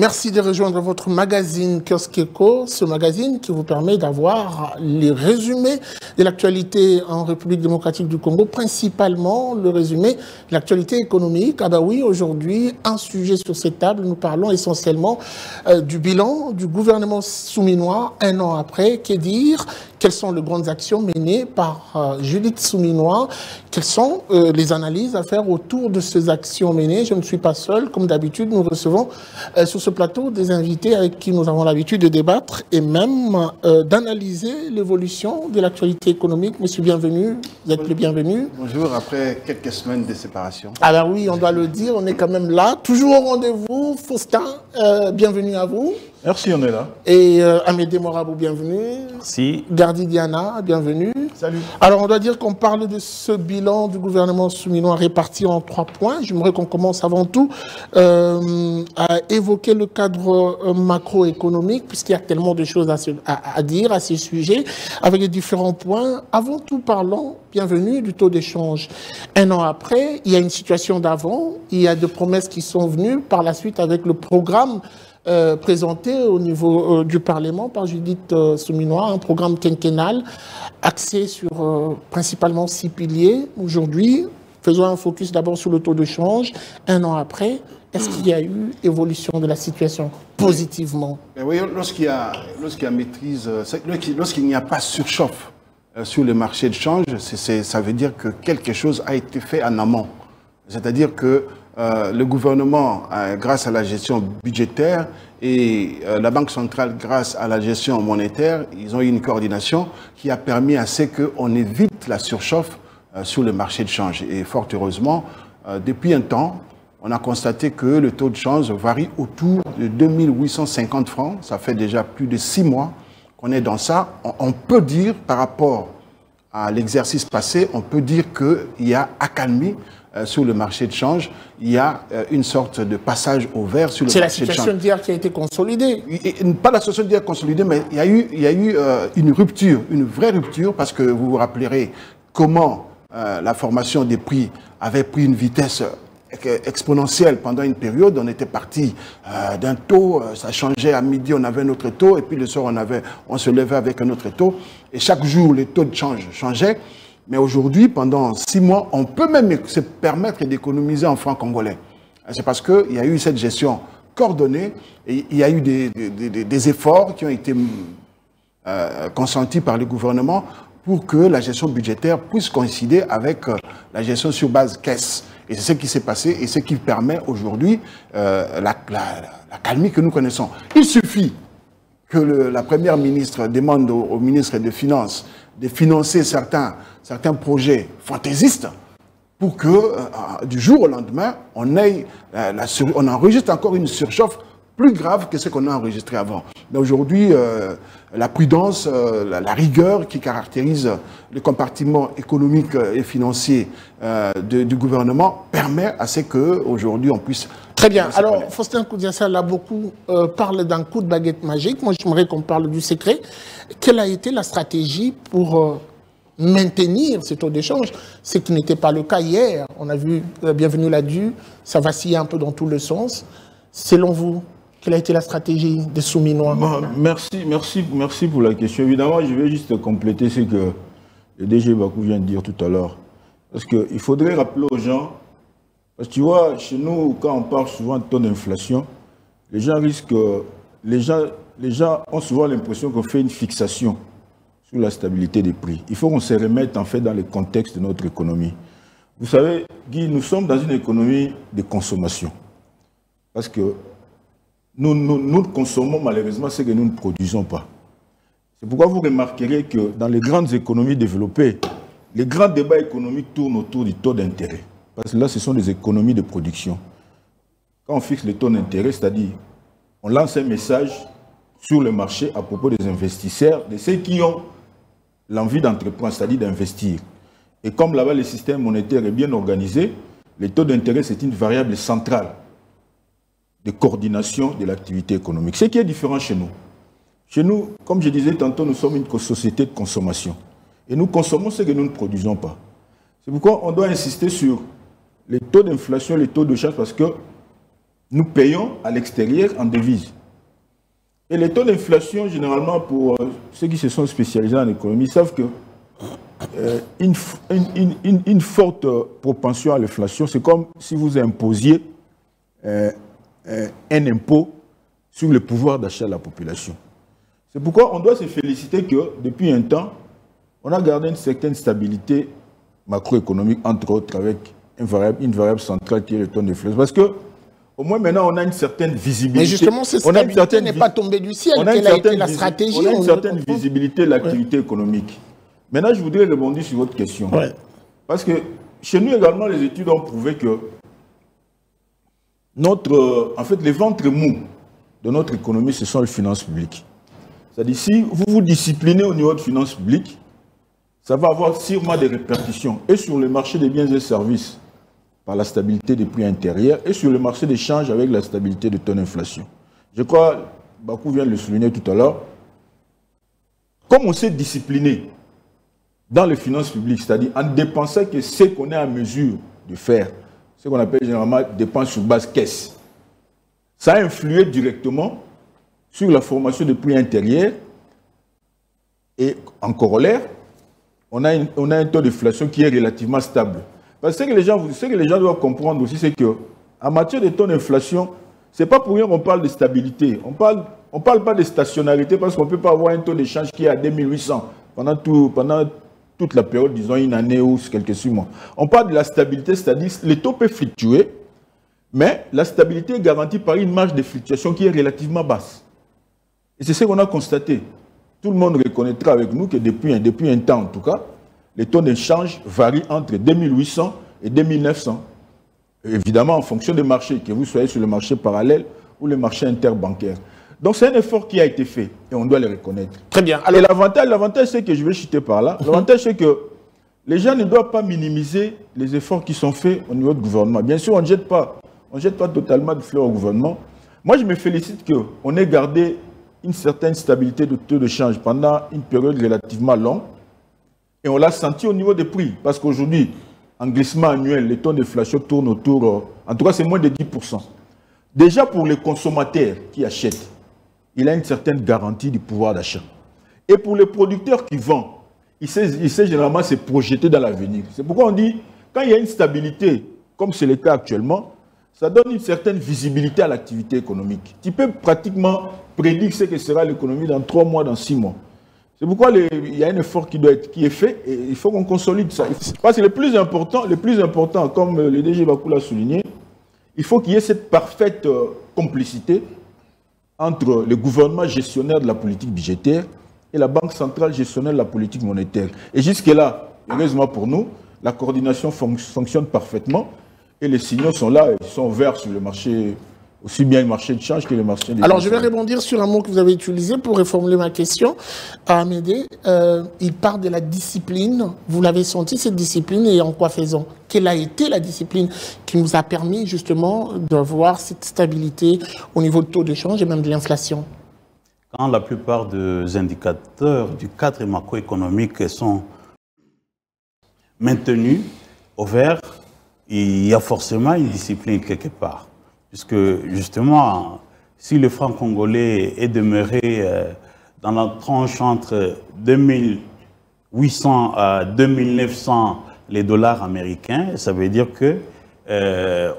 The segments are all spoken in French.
Merci de rejoindre votre magazine Kiosque Éco, ce magazine qui vous permet d'avoir les résumés de l'actualité en République démocratique du Congo, principalement le résumé de l'actualité économique. Ah bah oui, aujourd'hui, un sujet sur cette table, nous parlons essentiellement du bilan du gouvernement souminois un an après. Qu'est dire? Quelles sont les grandes actions menées par Judith Souminois? Quelles sont les analyses à faire autour de ces actions menées? Je ne suis pas seul. Comme d'habitude, nous recevons sur ce plateau des invités avec qui nous avons l'habitude de débattre et même d'analyser l'évolution de l'actualité économique. Monsieur, bienvenue. Vous êtes le bienvenu. Bonjour, après quelques semaines de séparation. Alors oui, on doit le dire, on est quand même là. Toujours au rendez-vous. Faustin, bienvenue à vous. Merci, on est là. Et Amédée Morabou, bienvenue. Merci. Gardi Diana, bienvenue. Salut. Alors, on doit dire qu'on parle de ce bilan du gouvernement souminois réparti en 3 points. J'aimerais qu'on commence avant tout à évoquer le cadre macroéconomique, puisqu'il y a tellement de choses à dire à ce sujet, avec les différents points. Avant tout, parlons, bienvenue, du taux d'échange. Un an après, il y a une situation d'avant, il y a des promesses qui sont venues par la suite avec le programme présenté au niveau du Parlement par Judith Souminois, un programme quinquennal axé sur principalement 6 piliers. Aujourd'hui, faisons un focus d'abord sur le taux de change. Un an après, est-ce qu'il y a eu évolution de la situation positivement? Oui, lorsqu'il y a maîtrise, lorsqu'il n'y a pas surchauffe sur le marché de change, ça veut dire que quelque chose a été fait en amont. C'est-à-dire que le gouvernement, grâce à la gestion budgétaire, et la Banque centrale, grâce à la gestion monétaire, ils ont eu une coordination qui a permis à ce qu'on évite la surchauffe sur le marché de change. Et fort heureusement, depuis un temps, on a constaté que le taux de change varie autour de 2850 francs. Ça fait déjà plus de 6 mois qu'on est dans ça. On peut dire, par rapport à l'exercice passé, on peut dire qu'il y a accalmie sur le marché de change, il y a une sorte de passage au vert sur le marché de change. C'est la situation d'hier qui a été consolidée. Pas la situation d'hier consolidée, mais il y a eu une rupture, une vraie rupture, parce que vous vous rappellerez comment la formation des prix avait pris une vitesse exponentielle pendant une période. On était parti d'un taux, ça changeait à midi, on avait un autre taux, et puis le soir, on se levait avec un autre taux. Et chaque jour, les taux de change changeaient. Mais aujourd'hui, pendant 6 mois, on peut même se permettre d'économiser en francs congolais. C'est parce qu'il y a eu cette gestion coordonnée et il y a eu des efforts qui ont été consentis par le gouvernement pour que la gestion budgétaire puisse coïncider avec la gestion sur base caisse. Et c'est ce qui s'est passé et ce qui permet aujourd'hui la calmie que nous connaissons. Il suffit que la première ministre demande au ministre des Finances de financer certains projets fantaisistes pour que du jour au lendemain, on enregistre encore une surchauffe plus grave que ce qu'on a enregistré avant. Mais aujourd'hui, la prudence, la rigueur qui caractérise le compartiment économique et financier du gouvernement permet à ce qu'aujourd'hui on puisse... Très bien. Alors, Faustin Koudiassa, là, beaucoup parlent d'un coup de baguette magique. Moi, j'aimerais qu'on parle du secret. Quelle a été la stratégie pour maintenir ce taux d'échange? Ce qui n'était pas le cas hier. On a vu, bienvenue là-dessus, ça vacillait un peu dans tous les sens. Selon vous, quelle a été la stratégie des Souminois? Merci pour la question. Évidemment, je vais juste compléter ce que le DG Bakou vient de dire tout à l'heure. Parce qu'il faudrait rappeler aux gens, parce que tu vois, chez nous, quand on parle souvent de taux d'inflation, les gens ont souvent l'impression qu'on fait une fixation sur la stabilité des prix. Il faut qu'on se remette en fait dans le contexte de notre économie. Vous savez, Guy, nous sommes dans une économie de consommation. Parce que nous consommons malheureusement ce que nous ne produisons pas. C'est pourquoi vous remarquerez que dans les grandes économies développées, les grands débats économiques tournent autour du taux d'intérêt. Parce que là, ce sont des économies de production. Quand on fixe le taux d'intérêt, c'est-à-dire on lance un message sur le marché à propos des investisseurs, de ceux qui ont l'envie d'entreprendre, c'est-à-dire d'investir. Et comme là-bas, le système monétaire est bien organisé, le taux d'intérêt, c'est une variable centrale de coordination de l'activité économique. Ce qui est différent chez nous. Chez nous, comme je disais tantôt, nous sommes une société de consommation. Et nous consommons ce que nous ne produisons pas. C'est pourquoi on doit insister sur les taux d'inflation, les taux de change, parce que nous payons à l'extérieur en devises. Et les taux d'inflation, généralement, pour ceux qui se sont spécialisés en économie, savent que une forte propension à l'inflation, c'est comme si vous imposiez un impôt sur le pouvoir d'achat de la population. C'est pourquoi on doit se féliciter que, depuis un temps, on a gardé une certaine stabilité macroéconomique, entre autres, avec une variable centrale qui est le taux d'inflation. Parce que, au moins maintenant, on a une certaine visibilité. Mais justement, cette stabilité n'est pas tombée du ciel. Quelle a été la stratégie? On a une certaine visibilité de l'activité économique. Maintenant, je voudrais rebondir sur votre question. Ouais. Parce que chez nous également, les études ont prouvé que en fait, les ventres mous de notre économie, ce sont les finances publiques. C'est-à-dire, si vous vous disciplinez au niveau de finances publiques, ça va avoir sûrement des répercussions et sur le marché des biens et services par la stabilité des prix intérieurs et sur le marché des changes avec la stabilité de taux d'inflation. Je crois, Bakou vient de le souligner tout à l'heure, comme on s'est discipliné dans les finances publiques, c'est-à-dire en dépensant que ce qu'on est en mesure de faire, ce qu'on appelle généralement dépenses sur base caisse, ça a influé directement sur la formation des prix intérieurs et en corollaire, on a un taux d'inflation qui est relativement stable. Parce que ce que les gens doivent comprendre aussi, c'est qu'en matière de taux d'inflation, ce n'est pas pour rien qu'on parle de stabilité. On parle pas de stationnarité parce qu'on ne peut pas avoir un taux d'échange qui est à 2800 pendant toute la période, disons une année ou quelques mois. On parle de la stabilité, c'est-à-dire que les taux peuvent fluctuer, mais la stabilité est garantie par une marge de fluctuation qui est relativement basse. Et c'est ce qu'on a constaté. Tout le monde reconnaîtra avec nous que depuis un temps, en tout cas, les taux d'échange varient entre 2800 et 2900. Évidemment, en fonction des marchés, que vous soyez sur le marché parallèle ou le marché interbancaire. Donc, c'est un effort qui a été fait et on doit le reconnaître. Très bien. Alors, et l'avantage, c'est que je vais chuter par là. L'avantage, c'est que les gens ne doivent pas minimiser les efforts qui sont faits au niveau du gouvernement. Bien sûr, on ne jette pas totalement de fleurs au gouvernement. Moi, je me félicite qu'on ait gardé une certaine stabilité de taux de change pendant une période relativement longue. Et on l'a senti au niveau des prix. Parce qu'aujourd'hui, en glissement annuel, les taux d'inflation tournent autour, en tout cas, c'est moins de 10%. Déjà, pour les consommateurs qui achètent, il a une certaine garantie du pouvoir d'achat. Et pour les producteurs qui vendent, il sait généralement se projeter dans l'avenir. C'est pourquoi on dit, quand il y a une stabilité, comme c'est le cas actuellement, ça donne une certaine visibilité à l'activité économique. Tu peux pratiquement prédire ce que sera l'économie dans 3 mois, dans 6 mois. C'est pourquoi il y a un effort qui est fait et il faut qu'on consolide ça. Parce que le plus important, comme le DG Bakou l'a souligné, il faut qu'il y ait cette parfaite complicité entre le gouvernement gestionnaire de la politique budgétaire et la Banque centrale gestionnaire de la politique monétaire. Et jusque-là, heureusement pour nous, la coordination fonctionne parfaitement et les signaux sont là, ils sont ouverts sur le marché, aussi bien le marché de change que le marché des... Alors, je vais rebondir sur un mot que vous avez utilisé pour reformuler ma question. À Amédée, il parle de la discipline. Vous l'avez senti, cette discipline, et en quoi faisant? Quelle a été la discipline qui nous a permis, justement, d'avoir cette stabilité au niveau du taux de change et même de l'inflation? Quand la plupart des indicateurs du cadre macroéconomique sont maintenus au vert, il y a forcément une discipline quelque part. Puisque, justement, si le franc congolais est demeuré dans la tranche entre 2800 à 2900 les dollars américains, ça veut dire que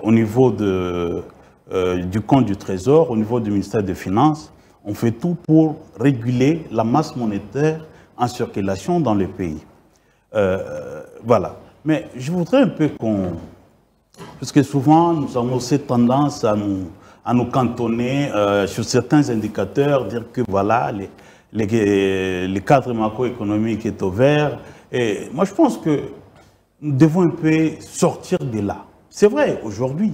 au niveau du compte du Trésor, au niveau du ministère des Finances, on fait tout pour réguler la masse monétaire en circulation dans le pays. Voilà. Mais je voudrais un peu qu'on... Parce que souvent, nous avons cette tendance à nous cantonner sur certains indicateurs, dire que voilà, le cadre macroéconomique est au vert. Et moi, je pense que nous devons un peu sortir de là. C'est vrai, aujourd'hui,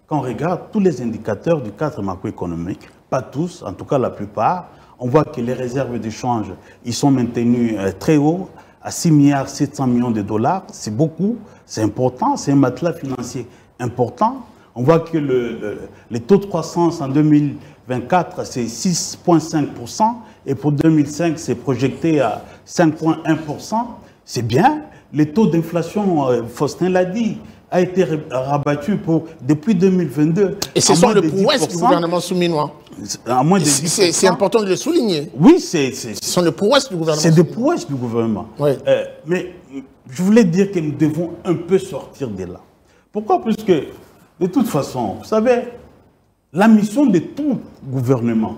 quand on regarde tous les indicateurs du cadre macroéconomique, pas tous, en tout cas la plupart, on voit que les réserves de change, ils sont maintenus très hauts, à 6,7 milliards de dollars. C'est beaucoup, c'est important, c'est un matelas financier important. On voit que le taux de croissance en 2024, c'est 6,5%, et pour 2005, c'est projeté à 5,1%. C'est bien. Les taux d'inflation, Faustin l'a dit, a été rabattu depuis 2022. Et ce sont les prouesses du gouvernement souminois. À moins de 10%. C'est important de le souligner. Oui, ce sont les prouesses du gouvernement. C'est des prouesses du gouvernement. Oui. Mais je voulais dire que nous devons un peu sortir de là. Pourquoi? Parce que, de toute façon, vous savez, la mission de tout gouvernement,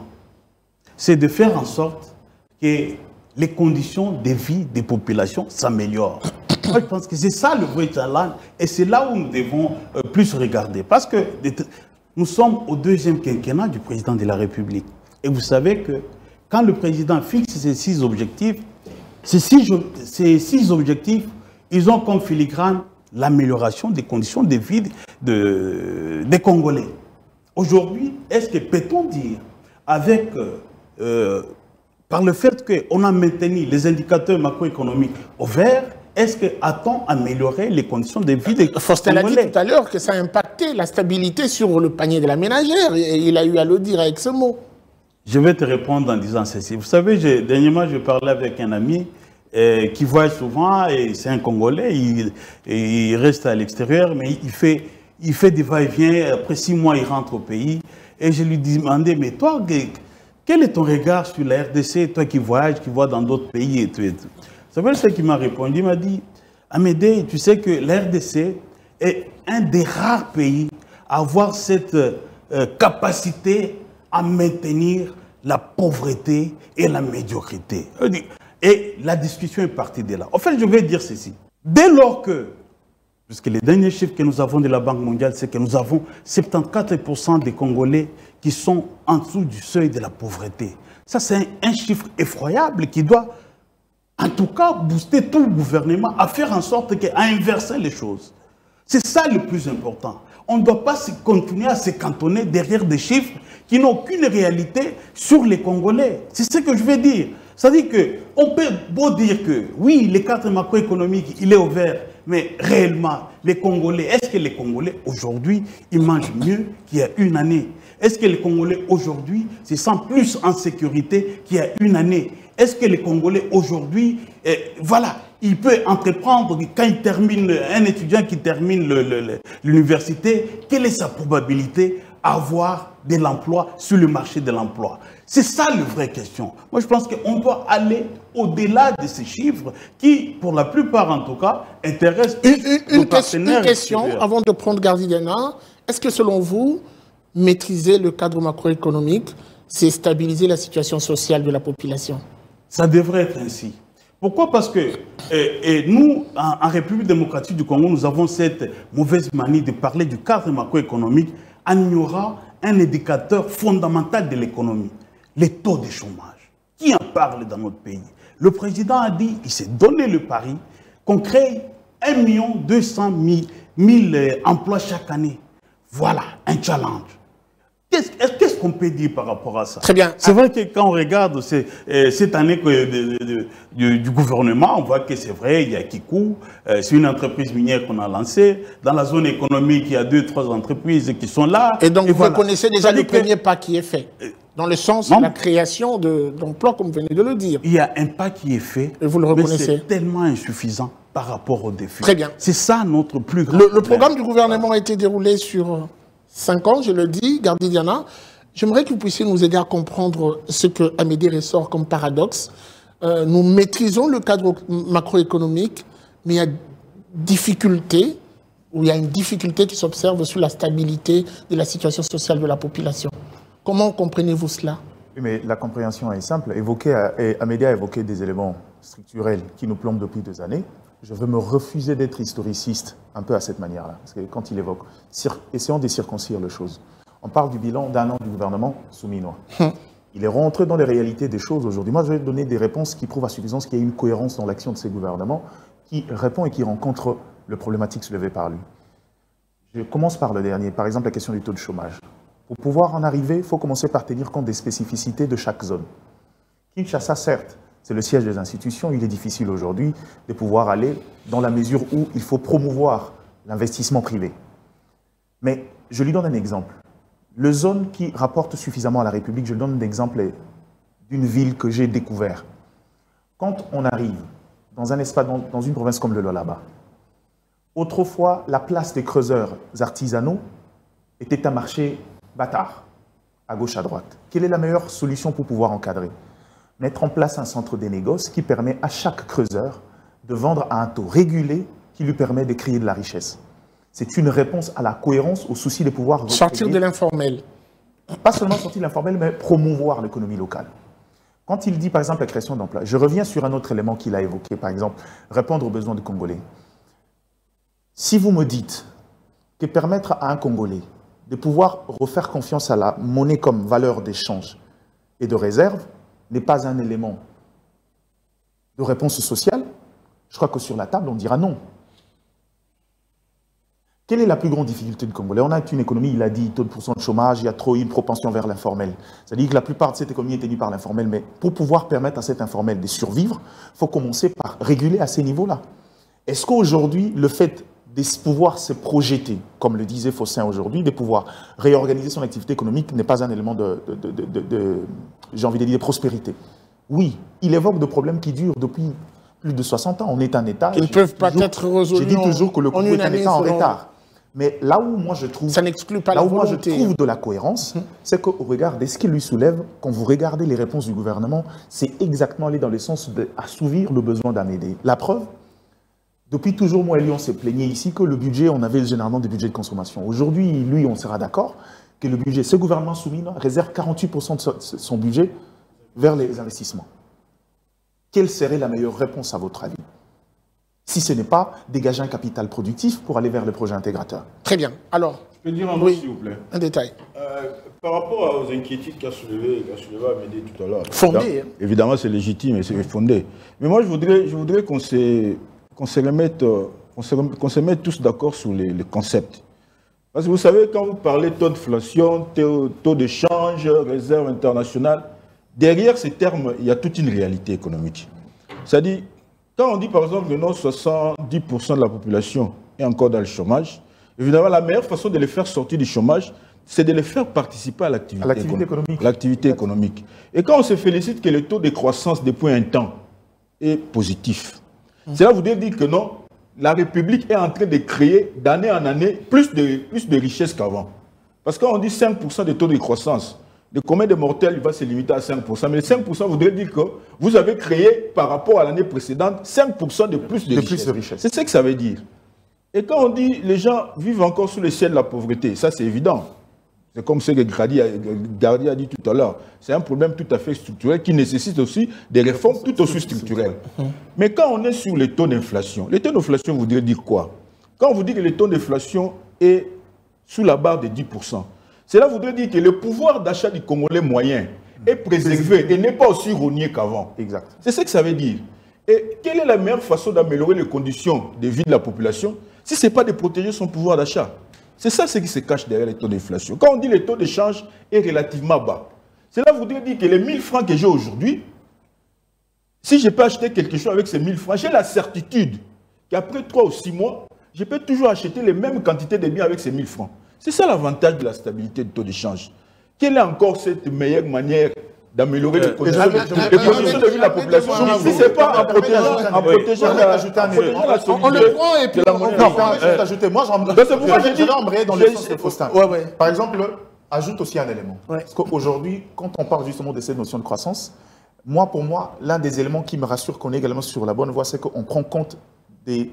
c'est de faire en sorte que les conditions de vie des populations s'améliorent. Moi, je pense que c'est ça le vrai challenge et c'est là où nous devons plus regarder. Parce que nous sommes au deuxième quinquennat du président de la République. Et vous savez que quand le président fixe ces 6 objectifs, ces six objectifs, ils ont comme filigrane l'amélioration des conditions de vie des Congolais. Aujourd'hui, est-ce que peut-on dire, avec, par le fait qu'on a maintenu les indicateurs macroéconomiques au vert, est-ce qu'a-t-on amélioré les conditions de vie des Congolais? Faustin a dit tout à l'heure que ça a impacté la stabilité sur le panier de la ménagère. Et il a eu à le dire avec ce mot. Je vais te répondre en disant ceci. Vous savez, dernièrement, je parlais avec un ami qui voyage souvent, et c'est un Congolais, il reste à l'extérieur, mais il fait des va-et-vient. Après 6 mois, il rentre au pays. Et je lui demandais, mais toi, quel est ton regard sur la RDC, toi qui voyages, qui vois dans d'autres pays et tout et tout. Vous savez ce qu'il m'a répondu? Il m'a dit, Amédée, tu sais que la RDC est un des rares pays à avoir cette capacité à maintenir la pauvreté et la médiocrité. Et la discussion est partie de là. En fait, je vais dire ceci. Dès lors que, puisque les derniers chiffres que nous avons de la Banque mondiale, c'est que nous avons 74% des Congolais qui sont en dessous du seuil de la pauvreté. Ça, c'est un chiffre effroyable qui doit, en tout cas, booster tout le gouvernement à faire en sorte à inverser les choses. C'est ça le plus important. On ne doit pas continuer à se cantonner derrière des chiffres qui n'ont aucune réalité sur les Congolais. C'est ce que je veux dire. C'est-à-dire qu'on peut beau dire que, oui, le cadre macroéconomique, il est ouvert, mais réellement, les Congolais, est-ce que les Congolais, aujourd'hui, ils mangent mieux qu'il y a une année? Est-ce que les Congolais, aujourd'hui, se sentent plus en sécurité qu'il y a une année? Est-ce que les Congolais, aujourd'hui, voilà, il peut entreprendre, quand il termine, un étudiant qui termine l'université, quelle est sa probabilité à avoir de l'emploi sur le marché de l'emploi? C'est ça la vraie question. Moi, je pense qu'on doit aller au-delà de ces chiffres qui, pour la plupart en tout cas, intéressent nos partenaires. Une question avant de prendre Gardidiana. Est-ce que selon vous, maîtriser le cadre macroéconomique, c'est stabiliser la situation sociale de la population? Ça devrait être ainsi. Pourquoi? Parce que nous, en République démocratique du Congo, nous avons cette mauvaise manie de parler du cadre macroéconomique en ignorant un indicateur fondamental de l'économie, les taux de chômage. Qui en parle dans notre pays? Le président a dit, il s'est donné le pari, qu'on crée 1 200 000 emplois chaque année. Voilà, un challenge. Qu'est-ce qu'on peut dire par rapport à ça? Très bien. C'est vrai que quand on regarde cette année du gouvernement, on voit que c'est vrai, il y a Kikou, c'est une entreprise minière qu'on a lancée. Dans la zone économique, il y a 2-3 entreprises qui sont là. Et donc, vous reconnaissez déjà le premier pas qui est fait, dans le sens de la création d'emplois, comme vous venez de le dire. Il y a un pas qui est fait, et vous le reconnaissez. Mais c'est tellement insuffisant par rapport aux défis. Très bien. C'est ça notre plus grand Le programme du gouvernement a été déroulé sur 5 ans, je le dis, Gardidiana. J'aimerais que vous puissiez nous aider à comprendre ce que Amédée ressort comme paradoxe. Nous maîtrisons le cadre macroéconomique, mais il y a une difficulté qui s'observe sur la stabilité de la situation sociale de la population. Comment comprenez-vous cela? Oui, mais la compréhension est simple. Amédée a évoqué des éléments structurels qui nous plombent depuis 2 années. Je veux me refuser d'être historiciste un peu à cette manière-là. Parce que quand il évoque, essayons de circoncire les choses. On parle du bilan d'1 an du gouvernement souminois. Il est rentré dans les réalités des choses aujourd'hui. Moi, je vais donner des réponses qui prouvent à suffisance qu'il y a une cohérence dans l'action de ces gouvernements qui répond et qui rencontre le problématique soulevée par lui. Je commence par le dernier, par exemple la question du taux de chômage. Pour pouvoir en arriver, il faut commencer par tenir compte des spécificités de chaque zone. Kinshasa, certes, c'est le siège des institutions. Il est difficile aujourd'hui de pouvoir aller dans la mesure où il faut promouvoir l'investissement privé. Mais je lui donne un exemple. Le zone qui rapporte suffisamment à la République, je lui donne un exemple d'une ville que j'ai découvert. Quand on arrive dans un espace, dans une province comme le Lualaba, Autrefois, la place des creuseurs artisanaux était un marché bâtard, à gauche, à droite. Quelle est la meilleure solution pour pouvoir encadrer? Mettre en place un centre des négoces qui permet à chaque creuseur de vendre à un taux régulé qui lui permet de créer de la richesse. C'est une réponse à la cohérence, au souci de pouvoir... Sortir de l'informel. Pas seulement sortir de l'informel, mais promouvoir l'économie locale. Quand il dit, par exemple, la création d'emplois, je reviens sur un autre élément qu'il a évoqué, par exemple, répondre aux besoins des Congolais. Si vous me dites que permettre à un Congolais de pouvoir refaire confiance à la monnaie comme valeur d'échange et de réserve n'est pas un élément de réponse sociale, je crois que sur la table, on dira non. Quelle est la plus grande difficulté du Congolais? On a une économie, il a dit, taux de pourcent de chômage, il y a trop une propension vers l'informel. C'est-à-dire que la plupart de cette économie est tenue par l'informel, mais pour pouvoir permettre à cet informel de survivre, il faut commencer par réguler à ces niveaux-là. Est-ce qu'aujourd'hui, le fait de pouvoir se projeter, comme le disait Faustin aujourd'hui, de pouvoir réorganiser son activité économique n'est pas un élément j'ai envie de dire, de prospérité? Oui, il évoque des problèmes qui durent depuis plus de 60 ans. On est un État... Qui ne peuvent pas être résolus. J'ai dit toujours que le Congo est un État en retard. Mais là où moi je trouve, ça n'exclut pas la volonté. Là où moi je trouve de la cohérence, c'est qu'au regard de ce qu'il lui soulève, quand vous regardez les réponses du gouvernement, c'est exactement aller dans le sens d'assouvir le besoin d'Amédée. La preuve, depuis toujours, moi et lui, on s'est plaigné ici que le budget, on avait généralement des budgets de consommation. Aujourd'hui, lui, on sera d'accord que le budget, ce gouvernement soumis réserve 48% de son budget vers les investissements. Quelle serait la meilleure réponse à votre avis? Si ce n'est pas dégager un capital productif pour aller vers le projet intégrateur. Très bien. Alors, je peux dire un mot, oui, s'il vous plaît. Un détail. Par rapport aux inquiétudes qu'a soulevé Amédée tout à l'heure. Fondé. Évidemment, c'est légitime et c'est fondé. Mais moi, je voudrais qu'on se mette tous d'accord sur les concepts. Parce que vous savez, quand vous parlez taux d'inflation, taux de change, réserve internationale, derrière ces termes, il y a toute une réalité économique. C'est-à-dire, quand on dit par exemple que non, 70% de la population est encore dans le chômage, évidemment, la meilleure façon de les faire sortir du chômage, c'est de les faire participer à l'activité économique. Et quand on se félicite que le taux de croissance depuis un temps est positif, cela voudrait dire que non, la République est en train de créer d'année en année plus de richesses qu'avant. Parce que quand on dit 5% de taux de croissance, de combien de mortels il va se limiter à 5%. Mais 5% voudrait dire que vous avez créé, par rapport à l'année précédente, 5% de plus de richesse. C'est ce que ça veut dire. Et quand on dit les gens vivent encore sous le ciel de la pauvreté, ça c'est évident. C'est comme ce que Gardi a dit tout à l'heure. C'est un problème tout à fait structurel qui nécessite aussi des réformes tout aussi structurelles. Mais quand on est sur les taux d'inflation voudrait dire quoi? Quand on vous dit que le taux d'inflation est sous la barre de 10%, cela voudrait dire que le pouvoir d'achat du Congolais moyen est préservé et n'est pas aussi rogné qu'avant. Exact. C'est ce que ça veut dire. Et quelle est la meilleure façon d'améliorer les conditions de vie de la population si ce n'est pas de protéger son pouvoir d'achat? C'est ça ce qui se cache derrière les taux d'inflation. Quand on dit que le taux d'échange est relativement bas, cela voudrait dire que les 1000 francs que j'ai aujourd'hui, si je peux acheter quelque chose avec ces 1000 francs, j'ai la certitude qu'après 3 ou 6 mois, je peux toujours acheter les mêmes quantités de biens avec ces 1000 francs. C'est ça l'avantage de la stabilité du taux d'échange. Quelle est encore cette meilleure manière d'améliorer les conditions de vie de la population si ce n'est pas en protégeant la solidité. On le prend et puis on ajouter. Moi, j'ai embrayé dans le sens de Faustin. Par exemple, ajoute aussi un élément. Parce qu'aujourd'hui, quand on parle justement de cette notion de croissance, pour moi, l'un des éléments qui me rassure qu'on est également sur la bonne voie, c'est qu'on prend compte des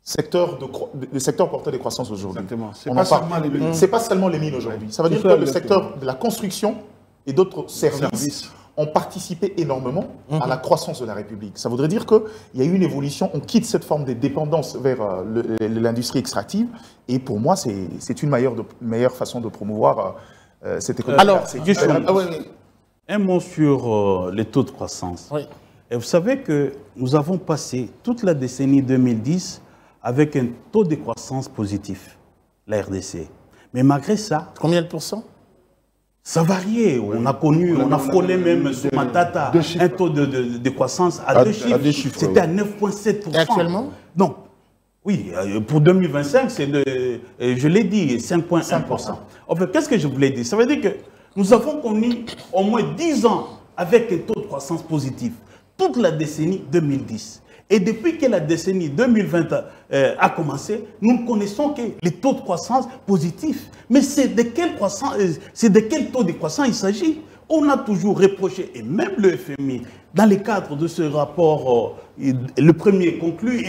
secteurs porteurs de croissance aujourd'hui. Exactement. C'est pas seulement les mines aujourd'hui. Ça veut dire que le secteur de la construction et d'autres services ont participé énormément à la croissance de la République. Ça voudrait dire qu'il y a eu une évolution, on quitte cette forme de dépendance vers l'industrie extractive, et pour moi, c'est une meilleure façon de promouvoir cette économie. Alors, un mot sur les taux de croissance. Oui. Et vous savez que nous avons passé toute la décennie 2010 avec un taux de croissance positif, la RDC. Mais malgré ça... Combien de pourcents? Ça variait. On a connu, on a frôlé même sur Matata un taux de croissance à deux chiffres. C'était à 9,7%. Et actuellement? Donc, oui, pour 2025, c'est je l'ai dit, 5,1%. Enfin, qu'est-ce que je voulais dire? Ça veut dire que nous avons connu au moins 10 ans avec un taux de croissance positif. Toute la décennie 2010. Et depuis que la décennie 2020 a commencé, nous connaissons que les taux de croissance positifs. Mais c'est de quel taux de croissance il s'agit? On a toujours reproché, et même le FMI, dans le cadre de ce rapport, le premier conclu,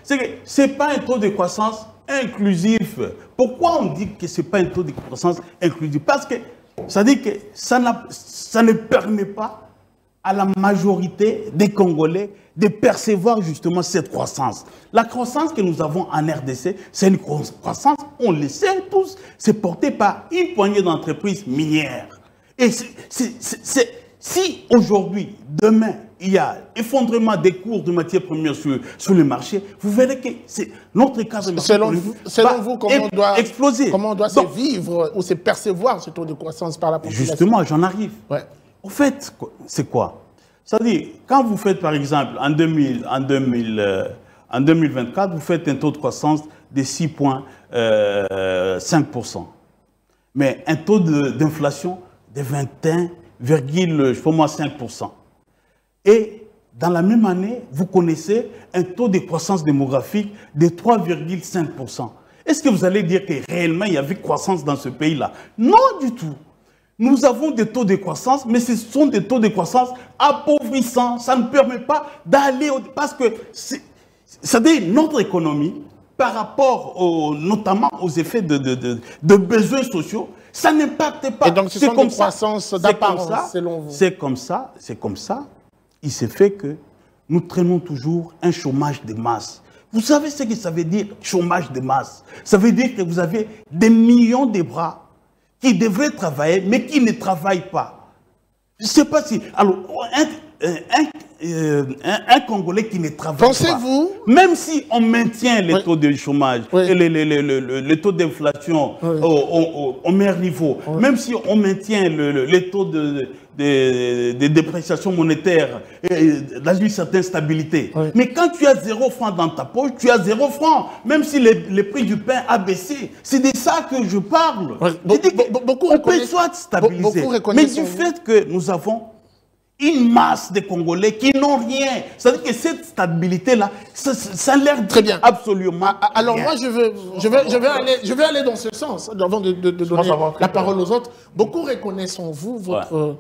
c'est que ce n'est pas un taux de croissance inclusif. Pourquoi on dit que ce n'est pas un taux de croissance inclusif? Parce que ça dit que ça ne permet pas à la majorité des Congolais de percevoir justement cette croissance. La croissance que nous avons en RDC, c'est une croissance, on le sait tous, c'est porté par une poignée d'entreprises minières. Et si aujourd'hui, demain, il y a effondrement des cours de matières premières sur le marché, vous verrez que notre cadre selon vous, exploser. Comment on doit se vivre ou se percevoir ce taux de croissance par la population? Justement, j'en arrive. Ouais. Au fait, c'est quoi? C'est-à-dire, quand vous faites par exemple, en 2024, vous faites un taux de croissance de 6,5%. Mais un taux d'inflation de 21,5%. Et dans la même année, vous connaissez un taux de croissance démographique de 3,5%. Est-ce que vous allez dire que réellement il y avait croissance dans ce pays-là? Non du tout. Nous avons des taux de croissance, mais ce sont des taux de croissance appauvrissants. Ça ne permet pas d'aller... Parce que c'est-à-dire notre économie, par rapport notamment aux effets de besoins sociaux, ça n'impacte pas. Et donc ce sont des croissances d'apparence, selon vous? C'est comme ça. Il s'est fait que nous traînons toujours un chômage de masse. Vous savez ce que ça veut dire, chômage de masse? Ça veut dire que vous avez des millions de bras qui devraient travailler, mais qui ne travaillent pas. Je ne sais pas si... Alors, un Congolais qui ne travaille Pensez-vous, pas, même si on maintient les taux de chômage, et les taux d'inflation au meilleur niveau, même si on maintient les taux de dépréciation monétaire dans une certaine stabilité, mais quand tu as 0 franc dans ta poche, tu as 0 franc, même si le prix du pain a baissé. C'est de ça que je parle. On peut soit stabiliser, mais du fait que nous avons une masse de Congolais qui n'ont rien. C'est-à-dire que cette stabilité-là, ça a l'air très bien. Absolument. Alors rien. moi, je vais aller dans ce sens, avant de donner la parole aux autres. Beaucoup reconnaissent en vous votre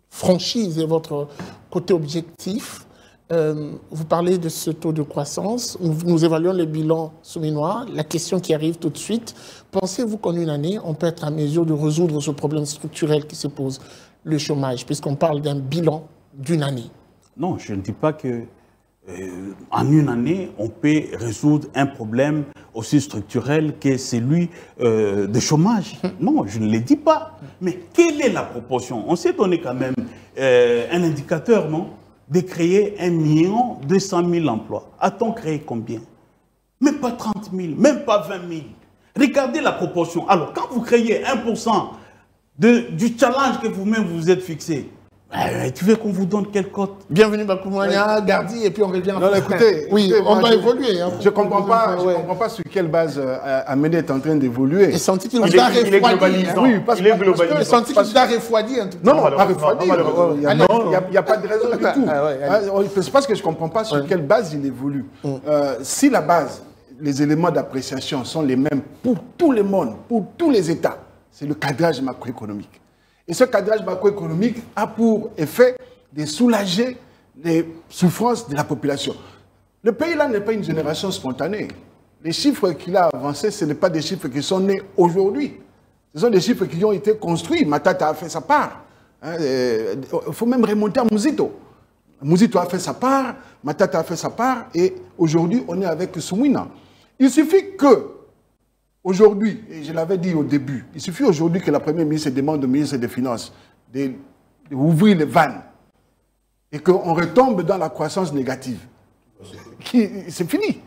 franchise et votre côté objectif. Vous parlez de ce taux de croissance. Nous évaluons le bilan souminois. La question qui arrive tout de suite, pensez-vous qu'en une année, on peut être à mesure de résoudre ce problème structurel qui se pose, le chômage, puisqu'on parle d'un bilan d'une année? Non, je ne dis pas que en une année, on peut résoudre un problème aussi structurel que celui de chômage. Non, je ne le dis pas. Mais quelle est la proportion? On s'est donné quand même un indicateur, non? De créer 1 200 000 emplois. A-t-on créé combien? Même pas 30 000, même pas 20 000. Regardez la proportion. Alors, quand vous créez 1% du challenge que vous-même vous êtes fixé, tu veux qu'on vous donne quelle cote? Bienvenue Bakoumania, Gardi, et puis on revient. Non, écoutez, on va évoluer. Hein, je ne comprends pas sur quelle base Amédée est en train d'évoluer. Et senti qu'il nous a refroidi. Oui, parce qu'il nous a refroidi un tout petit peu. Non, pas refroidi. Il n'y a pas de raison du tout. C'est parce que je ne comprends pas sur quelle base il évolue. Si la base, les éléments d'appréciation sont les mêmes pour tout le monde, pour tous les États, c'est le cadrage macroéconomique. Et ce cadrage macroéconomique a pour effet de soulager les souffrances de la population. Le pays-là n'est pas une génération spontanée. Les chiffres qu'il a avancés, ce n'est pas des chiffres qui sont nés aujourd'hui. Ce sont des chiffres qui ont été construits. Matata a fait sa part. Il faut même remonter à Mouzito. Mouzito a fait sa part, Matata a fait sa part, et aujourd'hui, on est avec Soumina. Il suffit que aujourd'hui, et je l'avais dit au début, il suffit aujourd'hui que la Première ministre demande au ministre des Finances d'ouvrir les vannes et qu'on retombe dans la croissance négative. C'est fini.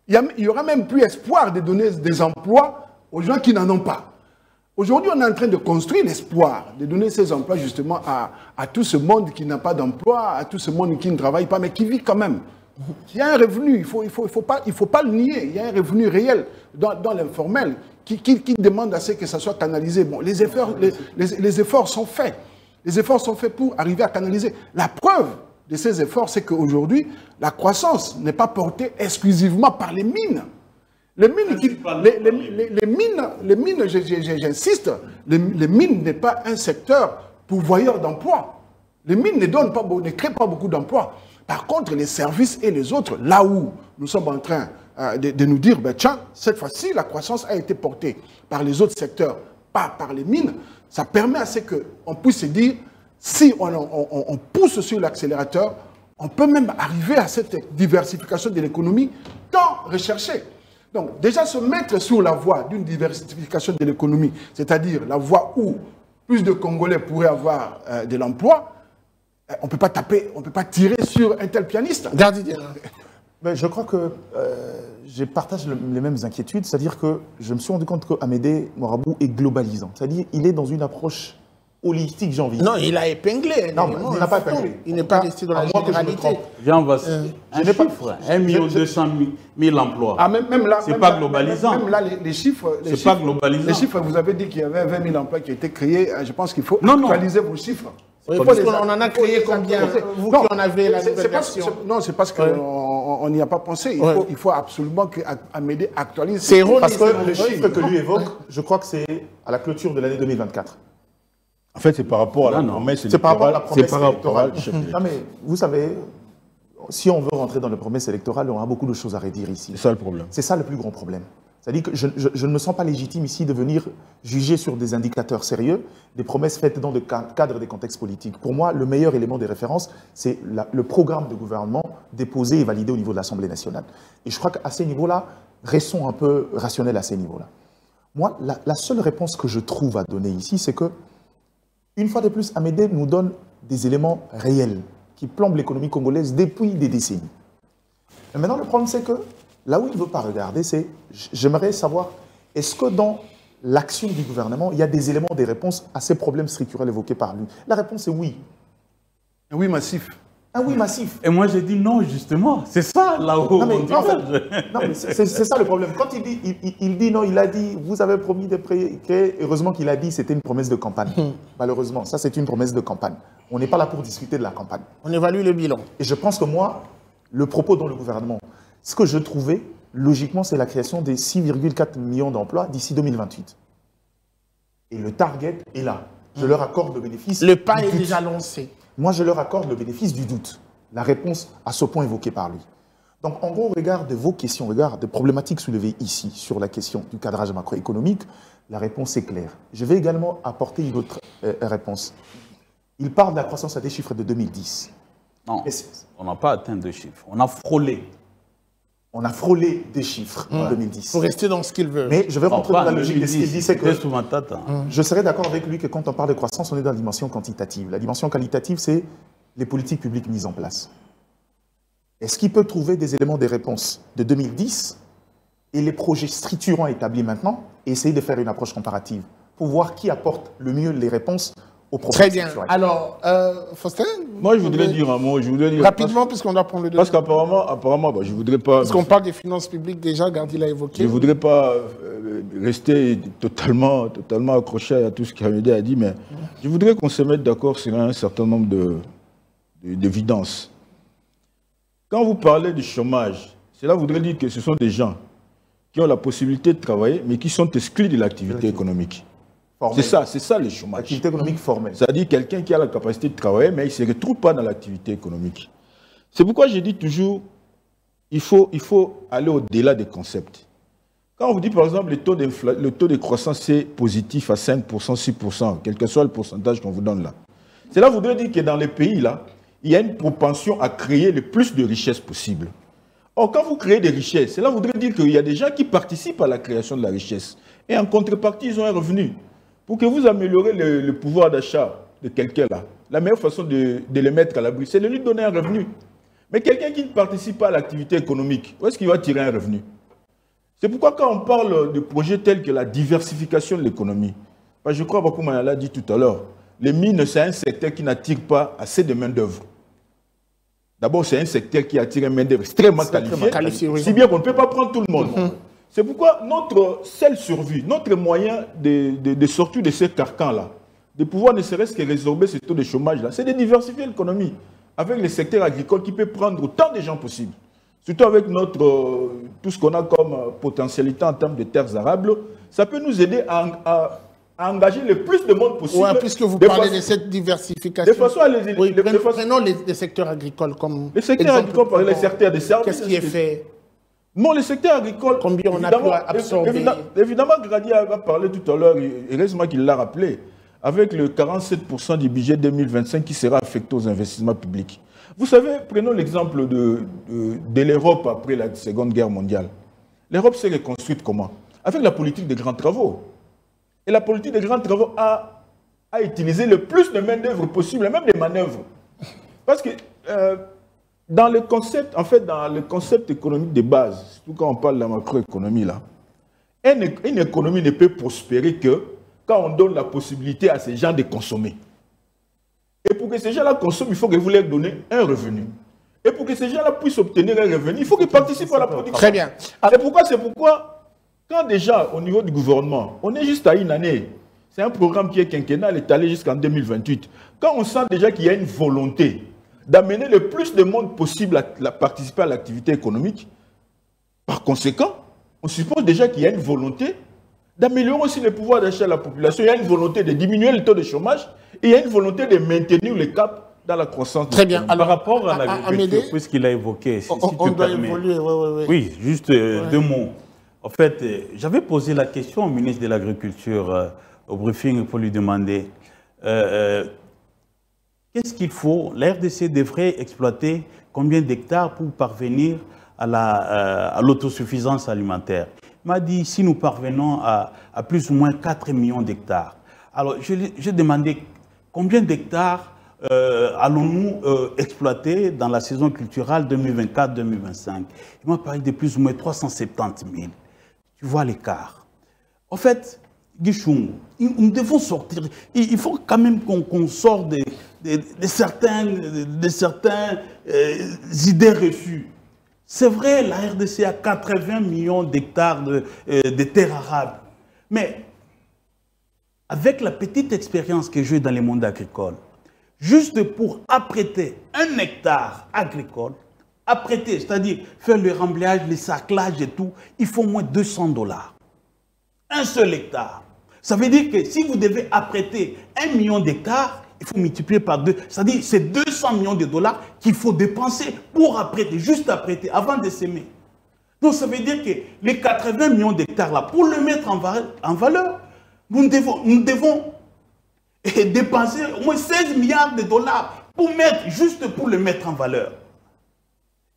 Il n'y aura même plus espoir de donner des emplois aux gens qui n'en ont pas. Aujourd'hui, on est en train de construire l'espoir, de donner ces emplois justement à tout ce monde qui n'a pas d'emploi, à tout ce monde qui ne travaille pas, mais qui vit quand même. Il y a un revenu, il faut pas le nier, il y a un revenu réel dans l'informel qui demande à ce que ça soit canalisé. Bon, les efforts sont faits. Les efforts sont faits pour arriver à canaliser. La preuve, de ces efforts, c'est qu'aujourd'hui, la croissance n'est pas portée exclusivement par les mines. Les mines, j'insiste, les mines n'est pas un secteur pourvoyeur d'emplois. Les mines ne créent pas beaucoup d'emplois. Par contre, les services et les autres, là où nous sommes en train de nous dire, ben, tiens, cette fois-ci, la croissance a été portée par les autres secteurs, pas par les mines, ça permet à ce qu'on puisse se dire, si on pousse sur l'accélérateur, on peut même arriver à cette diversification de l'économie tant recherchée. Donc, déjà se mettre sur la voie d'une diversification de l'économie, c'est-à-dire la voie où plus de Congolais pourraient avoir de l'emploi, on ne peut pas taper, on ne peut pas tirer sur un tel pianiste. Mais je crois que je partage les mêmes inquiétudes, c'est-à-dire que je me suis rendu compte qu'Amédée Mouarabou est globalisant. C'est-à-dire qu'il est dans une approche holistique, j'ai envie. Non, il a épinglé. Non, il n'a pas épinglé. Il n'est pas resté dans la généralité. Viens, on va... un chiffre, 1 200 000 emplois. Ah, même là, c'est pas globalisant. Même là, les chiffres... C'est pas globalisant. Les chiffres, vous avez dit qu'il y avait 20 000 emplois qui étaient créés. Je pense qu'il faut actualiser vos chiffres. Oui, parce qu'on en a créé combien, vous qui en avez la nouvelle version? Non, c'est parce qu'on n'y a pas pensé. Il faut absolument qu'Amédée actualise. C'est erroné. Parce que le chiffre que lui évoque, je crois que c'est à la clôture de l'année 2024. En fait, c'est par rapport à la promesse électorale. C'est par rapport à la promesse électorale. Non, mais vous savez, si on veut rentrer dans les promesses électorales, on aura beaucoup de choses à redire ici. C'est ça le problème. C'est ça le plus grand problème. C'est-à-dire que je ne me sens pas légitime ici de venir juger sur des indicateurs sérieux, des promesses faites dans le cadre des contextes politiques. Pour moi, le meilleur élément de référence, c'est le programme de gouvernement déposé et validé au niveau de l'Assemblée nationale. Et je crois qu'à ces niveaux-là, restons un peu rationnels à ces niveaux-là. Moi, la seule réponse que je trouve à donner ici, c'est que, une fois de plus, Amédée nous donne des éléments réels qui plombent l'économie congolaise depuis des décennies. Et maintenant, le problème, c'est que là où il ne veut pas regarder, c'est, j'aimerais savoir, est-ce que dans l'action du gouvernement, il y a des éléments, des réponses à ces problèmes structurels évoqués par lui? La réponse est oui. Un oui massif. Un oui massif. Et moi, j'ai dit non, justement. C'est ça, là-haut. Non, mais c'est ça le problème. Quand il dit non, il a dit, vous avez promis de créer. Heureusement qu'il a dit, c'était une promesse de campagne. Malheureusement, ça, c'est une promesse de campagne. On n'est pas là pour discuter de la campagne. On évalue le bilan. Et je pense que moi, le propos dans le gouvernement, ce que je trouvais, logiquement, c'est la création des 6,4 millions d'emplois d'ici 2028. Et le target est là. Je leur accorde le bénéfice. Le pas est déjà lancé. Moi, je leur accorde le bénéfice du doute. La réponse à ce point évoqué par lui. Donc, en gros, au regard de vos questions, au regard des problématiques soulevées ici sur la question du cadrage macroéconomique, la réponse est claire. Je vais également apporter une autre réponse. Il parle de la croissance à des chiffres de 2010. Non, on n'a pas atteint de chiffres. On a frôlé. On a frôlé des chiffres en 2010. Pour rester dans ce qu'il veut. Mais je vais rentrer dans la logique de ce qu'il dit, c'est que je serais d'accord avec lui que quand on parle de croissance, on est dans la dimension quantitative. La dimension qualitative, c'est les politiques publiques mises en place. Est-ce qu'il peut trouver des éléments de réponse de 2010 et les projets structurants établis maintenant et essayer de faire une approche comparative pour voir qui apporte le mieux les réponses aux problèmes structurels? Très bien. Alors, Faustin, moi, je voudrais dire un mot. Rapidement, puisqu'on doit prendre le deuxième. Parce qu'apparemment, je ne voudrais pas... Parce qu'on parle des finances publiques déjà, Gardi l'a évoqué. Je ne voudrais pas rester totalement accroché à tout ce qu'Amédée a dit, mais je voudrais qu'on se mette d'accord sur un certain nombre d'évidences. Quand vous parlez du chômage, cela voudrait dire que ce sont des gens qui ont la possibilité de travailler, mais qui sont exclus de l'activité économique. C'est ça le chômage. L'activité économique formelle. C'est-à-dire quelqu'un qui a la capacité de travailler, mais il ne se retrouve pas dans l'activité économique. C'est pourquoi je dis toujours, il faut aller au-delà des concepts. Quand on vous dit par exemple le taux de croissance est positif à 5%, 6%, quel que soit le pourcentage qu'on vous donne là, cela voudrait dire que dans les pays là, il y a une propension à créer le plus de richesses possible. Or, quand vous créez des richesses, cela voudrait dire qu'il y a des gens qui participent à la création de la richesse. Et en contrepartie, ils ont un revenu. Pour que vous améliorez le pouvoir d'achat de quelqu'un là, la meilleure façon de le mettre à l'abri, c'est de lui donner un revenu. Mais quelqu'un qui ne participe pas à l'activité économique, où est-ce qu'il va tirer un revenu? C'est pourquoi quand on parle de projets tels que la diversification de l'économie, je crois que comme on l'a dit tout à l'heure, les mines, c'est un secteur qui n'attire pas assez de main-d'œuvre. D'abord, c'est un secteur qui attire une main-d'œuvre extrêmement qualifiée, oui. Si bien qu'on ne peut pas prendre tout le monde. C'est pourquoi notre seule survie, notre moyen de sortir de ces carcans-là, de pouvoir ne serait-ce que résorber ce taux de chômage-là, c'est de diversifier l'économie. avec le secteur agricole qui peut prendre autant de gens possible. Surtout avec notre, tout ce qu'on a comme potentialité en termes de terres arables, ça peut nous aider à engager le plus de monde possible. Oui, puisque vous parlez de cette diversification. De façon à les... Oui, prenons les secteurs agricoles comme les secteurs agricoles, par les secteurs des services. Qu'est-ce qui est fait? Non, les secteurs agricoles... Combien on a pu absorber? Évidemment, Grady a parlé tout à l'heure, heureusement qu'il l'a rappelé, avec le 47% du budget 2025 qui sera affecté aux investissements publics. Vous savez, prenons l'exemple de l'Europe après la Seconde Guerre mondiale. L'Europe s'est reconstruite comment? Avec la politique des grands travaux. Et la politique des grands travaux a utilisé le plus de main-d'œuvre possible, même des manœuvres. Parce que dans le concept, en fait, dans le concept économique de base, surtout quand on parle de la macroéconomie, là, une économie ne peut prospérer que quand on donne la possibilité à ces gens de consommer. Et pour que ces gens-là consomment, il faut que vous leur donnez un revenu. Et pour que ces gens-là puissent obtenir un revenu, il faut qu'ils participent à la production. Très bien. C'est pourquoi, quand déjà, au niveau du gouvernement, on est juste à une année, c'est un programme qui est quinquennal, étalé jusqu'en 2028. Quand on sent déjà qu'il y a une volonté d'amener le plus de monde possible à participer à l'activité économique, par conséquent, on suppose déjà qu'il y a une volonté d'améliorer aussi le pouvoir d'achat de la population. Il y a une volonté de diminuer le taux de chômage et il y a une volonté de maintenir le cap dans la croissance. Très bien. Alors, par rapport à l'agriculture, puisqu'il a évoqué, si on doit évoluer. Oui, juste deux mots. En fait, j'avais posé la question au ministre de l'Agriculture au briefing pour lui demander qu'est-ce qu'il faut. La RDC devrait exploiter combien d'hectares pour parvenir à l'autosuffisance alimentaire. Il m'a dit, si nous parvenons à plus ou moins 4 millions d'hectares. Alors, j'ai demandé combien d'hectares allons-nous exploiter dans la saison culturelle 2024-2025. Il m'a parlé de plus ou moins 370 000. Tu vois l'écart. En fait, Guichoum, nous devons sortir. Il faut quand même qu'on sorte de certaines idées reçues. C'est vrai, la RDC a 80 millions d'hectares de terres arables. Mais avec la petite expérience que j'ai dans le monde agricole, juste pour apprêter un hectare agricole, apprêter, c'est-à-dire faire le remblayage, le sarclage et tout, il faut au moins $200. Un seul hectare. Ça veut dire que si vous devez apprêter 1 million d'hectares, il faut multiplier par 2. C'est-à-dire c'est 200 millions de dollars qu'il faut dépenser pour apprêter, juste apprêter, avant de s'aimer. Donc ça veut dire que les 80 millions d'hectares là, pour le mettre en valeur, nous devons dépenser au moins 16 milliards de dollars juste pour le mettre en valeur.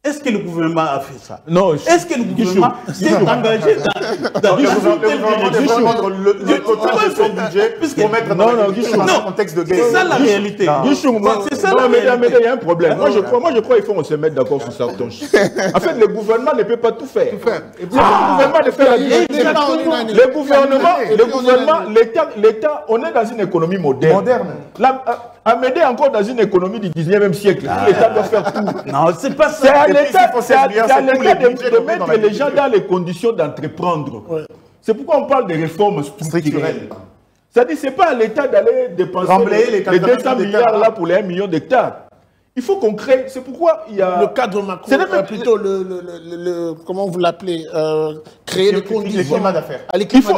Est-ce que le gouvernement a fait ça? Non. Est-ce que le gouvernement s'est engagé dans le gouvernement le total de son budget pour mettre dans le contexte de guerre? C'est ça la réalité. C'est ça la réalité. Il y a un problème. Moi, je crois qu'il faut qu'on se mette d'accord sur ça. En fait, le gouvernement ne peut pas tout faire. Le gouvernement ne fait la différence. Le gouvernement, l'État, on est dans une économie moderne. Amédée encore dans une économie du 19e siècle. L'État doit faire tout. Non, c'est pas ça. C'est à l'État de mettre les gens dans les conditions d'entreprendre. Ouais. C'est pourquoi on parle de réformes structurelles. C'est-à-dire que ce n'est pas à l'État d'aller dépenser les 200 milliards là pour les 1 million d'hectares. Il faut qu'on crée. C'est pourquoi il y a. Le cadre macro, plutôt comment vous l'appelez, créer les conditions d'affaires. Il faut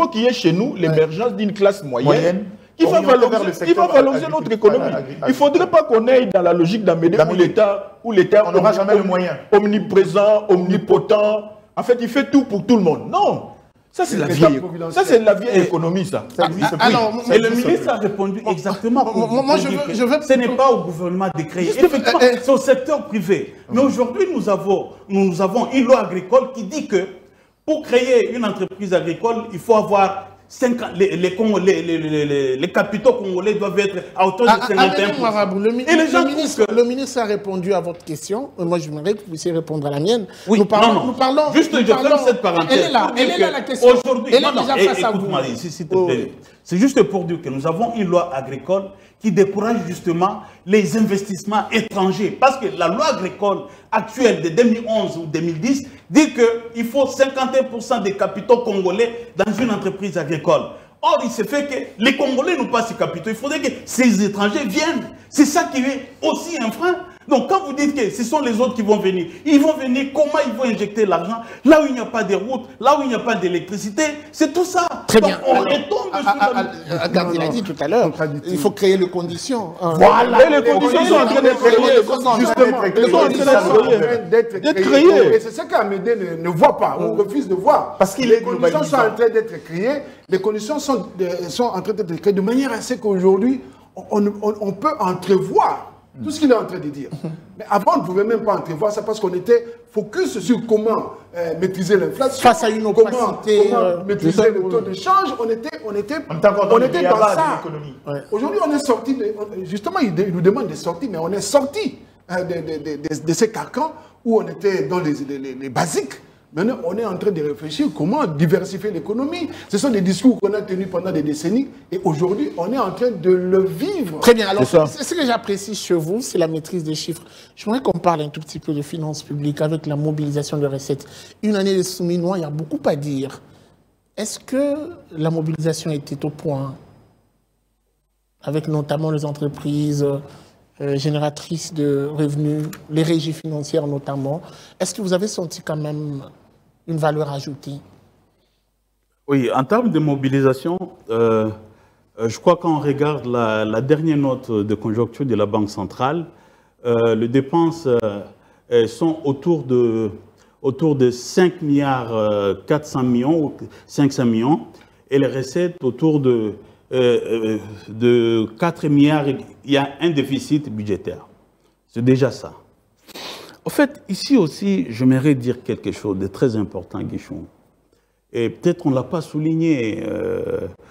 qu'il y ait chez nous l'émergence d'une classe moyenne. Qui va valoriser notre économie. Il ne faudrait pas qu'on aille dans la logique d'Amédée où l'État on n'aura jamais le moyen. Omniprésent, omnipotent. En fait, il fait tout pour tout le monde. Non. Ça, c'est la vieille économie, ça. Et le ministre a répondu exactement. Moi, je veux... Ce n'est pas au gouvernement de créer. Effectivement, c'est au secteur privé. Mais aujourd'hui, nous avons une loi agricole qui dit que pour créer une entreprise agricole, il faut avoir... Les capitaux congolais doivent être à hauteur de 51%. Le ministre a répondu à votre question. Moi, je voudrais que vous puissiez répondre à la mienne. Oui, nous parlons. Juste, je ferme cette parenthèse. Elle est là, la question. Aujourd'hui, c'est juste pour dire que nous avons une loi agricole qui décourage justement les investissements étrangers. Parce que la loi agricole actuelle de 2011 ou 2010 dit qu'il faut 51% des capitaux congolais dans une entreprise agricole. Or, il se fait que les Congolais n'ont pas ces capitaux. Il faudrait que ces étrangers viennent. C'est ça qui est aussi un frein. Donc, quand vous dites que ce sont les autres qui vont venir, ils vont venir, comment ils vont injecter l'argent? Là où il n'y a pas de routes, là où il n'y a pas d'électricité, c'est tout ça. Très Donc, bien. on retombe Regarde, il a dit tout à l'heure, il faut créer les conditions. Voilà, les conditions sont en train d'être créées. Justement, Elles sont en train d'être créées. Et c'est ce qu'Amédée ne voit pas, ou refuse de voir. Parce qu'il les est conditions sont en train d'être créées, les conditions sont en train d'être créées de manière à ce qu'aujourd'hui, on peut entrevoir tout ce qu'il est en train de dire. Mais avant, on ne pouvait même pas entrevoir ça parce qu'on était focus sur comment maîtriser l'inflation. Face à une opacité. Comment maîtriser le taux de change. On était dans ça. Aujourd'hui, on est sorti, justement, il nous demande de sortir, mais on est sorti de ces carcans où on était dans les basiques. Maintenant, on est en train de réfléchir comment diversifier l'économie. Ce sont des discours qu'on a tenus pendant des décennies et aujourd'hui, on est en train de le vivre. Très bien. Alors, ce que j'apprécie chez vous, c'est la maîtrise des chiffres. Je voudrais qu'on parle un tout petit peu de finances publiques avec la mobilisation de recettes. Une année de sous-minois, il y a beaucoup à dire. Est-ce que la mobilisation était au point, avec notamment les entreprises génératrices de revenus, les régies financières notamment? Est-ce que vous avez senti quand même une valeur ajoutée? Oui, en termes de mobilisation, je crois qu'on regarde la dernière note de conjoncture de la Banque centrale, les dépenses sont autour de 5 milliards 400 millions ou 500 millions et les recettes autour de 4 milliards. Il y a un déficit budgétaire. C'est déjà ça. En fait, ici aussi, j'aimerais dire quelque chose de très important, Guichon. Et peut-être on ne l'a pas souligné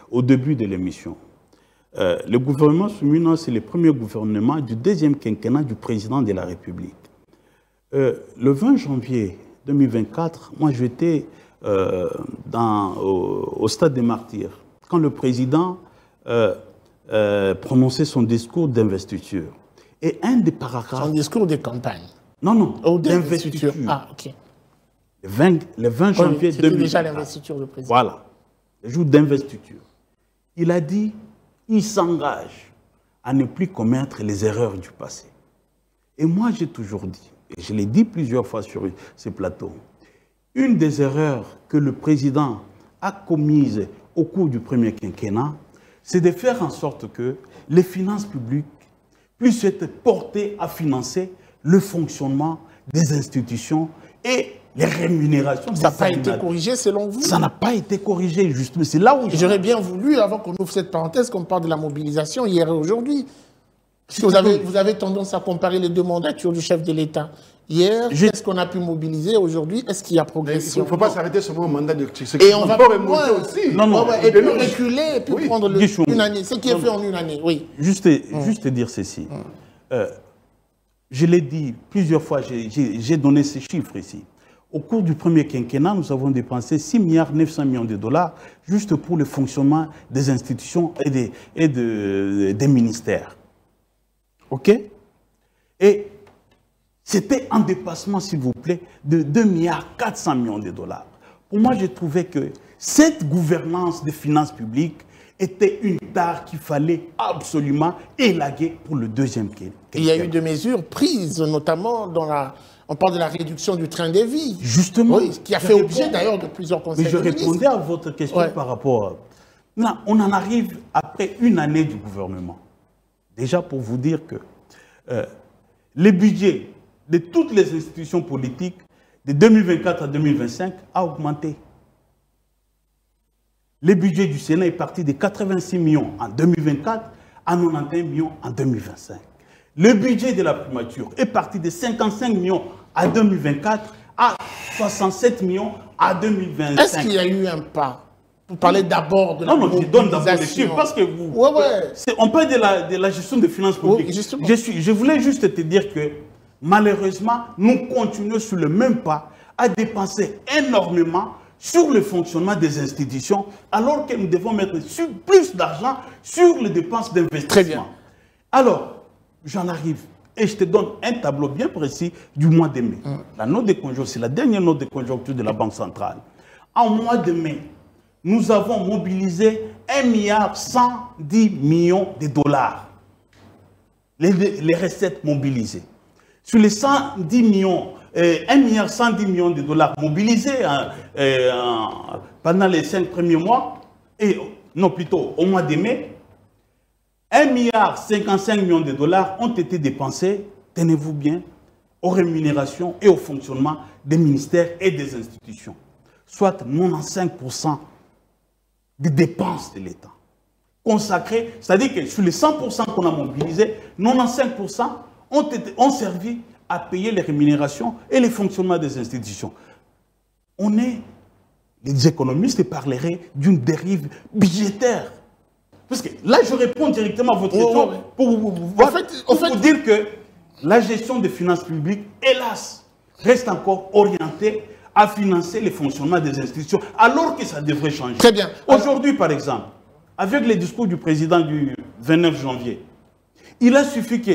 au début de l'émission. Le gouvernement Souminos, c'est le premier gouvernement du deuxième quinquennat du président de la République. Le 20 janvier 2024, moi j'étais au stade des Martyrs, quand le président prononçait son discours d'investiture. Et un des paragraphes... Son discours de campagne. Non, Oh, d'investiture. Ah, ok. Le 20 janvier 2024. C'était déjà l'investiture du président. Voilà, le jour d'investiture. Il a dit, il s'engage à ne plus commettre les erreurs du passé. Et moi, j'ai toujours dit, et je l'ai dit plusieurs fois sur ce plateau, une des erreurs que le président a commises au cours du premier quinquennat, c'est de faire en sorte que les finances publiques puissent être portées à financer le fonctionnement des institutions et les rémunérations. Ça n'a pas été corrigé selon vous? Ça n'a pas été corrigé, justement. C'est là où j'aurais bien voulu, avant qu'on ouvre cette parenthèse, qu'on parle de la mobilisation hier et aujourd'hui. Parce que vous avez tendance à comparer les deux mandatures du chef de l'État. Hier, est-ce qu'on a pu mobiliser? Aujourd'hui, est-ce qu'il y a progression? Il ne faut pas s'arrêter sur mon mandat de et on va remonter aussi. Non. Et puis reculer, et puis prendre une année. Ce qui est fait en une année, oui. Juste dire ceci. Je l'ai dit plusieurs fois, j'ai donné ces chiffres ici. Au cours du premier quinquennat, nous avons dépensé 6 milliards 900 millions de dollars juste pour le fonctionnement des institutions et des ministères. OK? Et c'était un dépassement, s'il vous plaît, de 2 milliards 400 millions de dollars. Pour moi, j'ai trouvé que cette gouvernance des finances publiques était une tare qu'il fallait absolument élaguer pour le deuxième quinquennat. Il y a eu des mesures prises, notamment dans la... On parle de la réduction du train de vie. Justement. Oui, qui a fait objet d'ailleurs de plusieurs conseils. Mais je répondais à votre question par rapport... Non, on en arrive après une année du gouvernement. Déjà pour vous dire que le budget de toutes les institutions politiques de 2024 à 2025 a augmenté. Le budget du Sénat est parti de 86 millions en 2024 à 91 millions en 2025. Le budget de la primature est parti de 55 millions en 2024 à 67 millions en 2025. Est-ce qu'il y a eu un pas? Vous parlez d'abord de la mobilisation. Non, je donne d'abord les chiffres parce que vous... On parle de la gestion des finances publiques. Je voulais juste te dire que malheureusement, nous continuons sur le même pas à dépenser énormément sur le fonctionnement des institutions, alors que nous devons mettre plus d'argent sur les dépenses d'investissement. Très bien. Alors, j'en arrive et je te donne un tableau bien précis du mois de mai. La note de conjoncture, c'est la dernière note de conjoncture de la Banque centrale. En mois de mai, nous avons mobilisé 1,110 milliard de dollars. Les recettes mobilisées. Sur les 110 millions, 1,110 milliard de dollars mobilisés pendant les 5 premiers mois, non plutôt au mois de mai, 1,55 milliard de dollars ont été dépensés, tenez-vous bien, aux rémunérations et au fonctionnement des ministères et des institutions, soit 95% des dépenses de l'État. Consacrées, c'est-à-dire que sur les 100% qu'on a mobilisés, 95% ont servi à payer les rémunérations et les fonctionnements des institutions. Les économistes parleraient d'une dérive budgétaire. Parce que là, je réponds directement à votre question pour vous dire que la gestion des finances publiques, hélas, reste encore orientée à financer les fonctionnements des institutions, alors que ça devrait changer. Très bien. Aujourd'hui, par exemple, avec les discours du président du 29 janvier, il a suffi que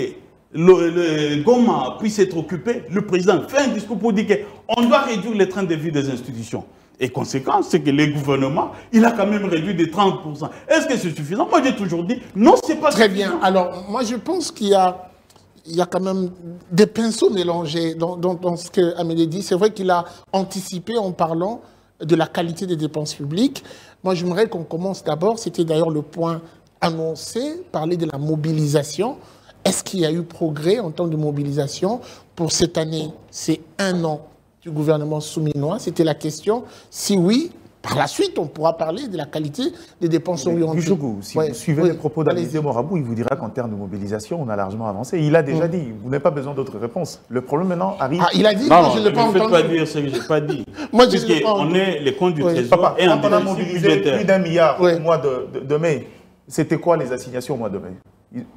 le Goma puisse être occupé, le président fait un discours pour dire qu'on doit réduire les trains de vie des institutions. Et conséquence, c'est que le gouvernement, il a quand même réduit de 30%. Est-ce que c'est suffisant? Moi, j'ai toujours dit, non, c'est pas Très suffisant. bien. Alors, moi, je pense qu'il y a quand même des pinceaux mélangés dans ce que Amédée dit. C'est vrai qu'il a anticipé en parlant de la qualité des dépenses publiques. Moi, j'aimerais qu'on commence d'abord, c'était d'ailleurs le point annoncé, parler de la mobilisation. Est-ce qu'il y a eu progrès en termes de mobilisation pour cette année? C'est 1 an du gouvernement souminois, c'était la question. Si oui, par la suite, on pourra parler de la qualité des dépenses orientées. Bichougou, si vous suivez les propos d'Amédée Morabou, il vous dira qu'en termes de mobilisation, on a largement avancé. Il a déjà dit, vous n'avez pas besoin d'autres réponses. Le problème maintenant arrive... Ah, il a dit? Non, je ne l'ai pas entendu. Ne faites pas dire ce que je n'ai pas dit. Moi, je ne l'ai pas on entendu. est les comptes du Trésor Papa, et quand on a déficit mobilisé budgétaire. plus d'1 milliard au mois de mai, c'était quoi les assignations au mois de mai?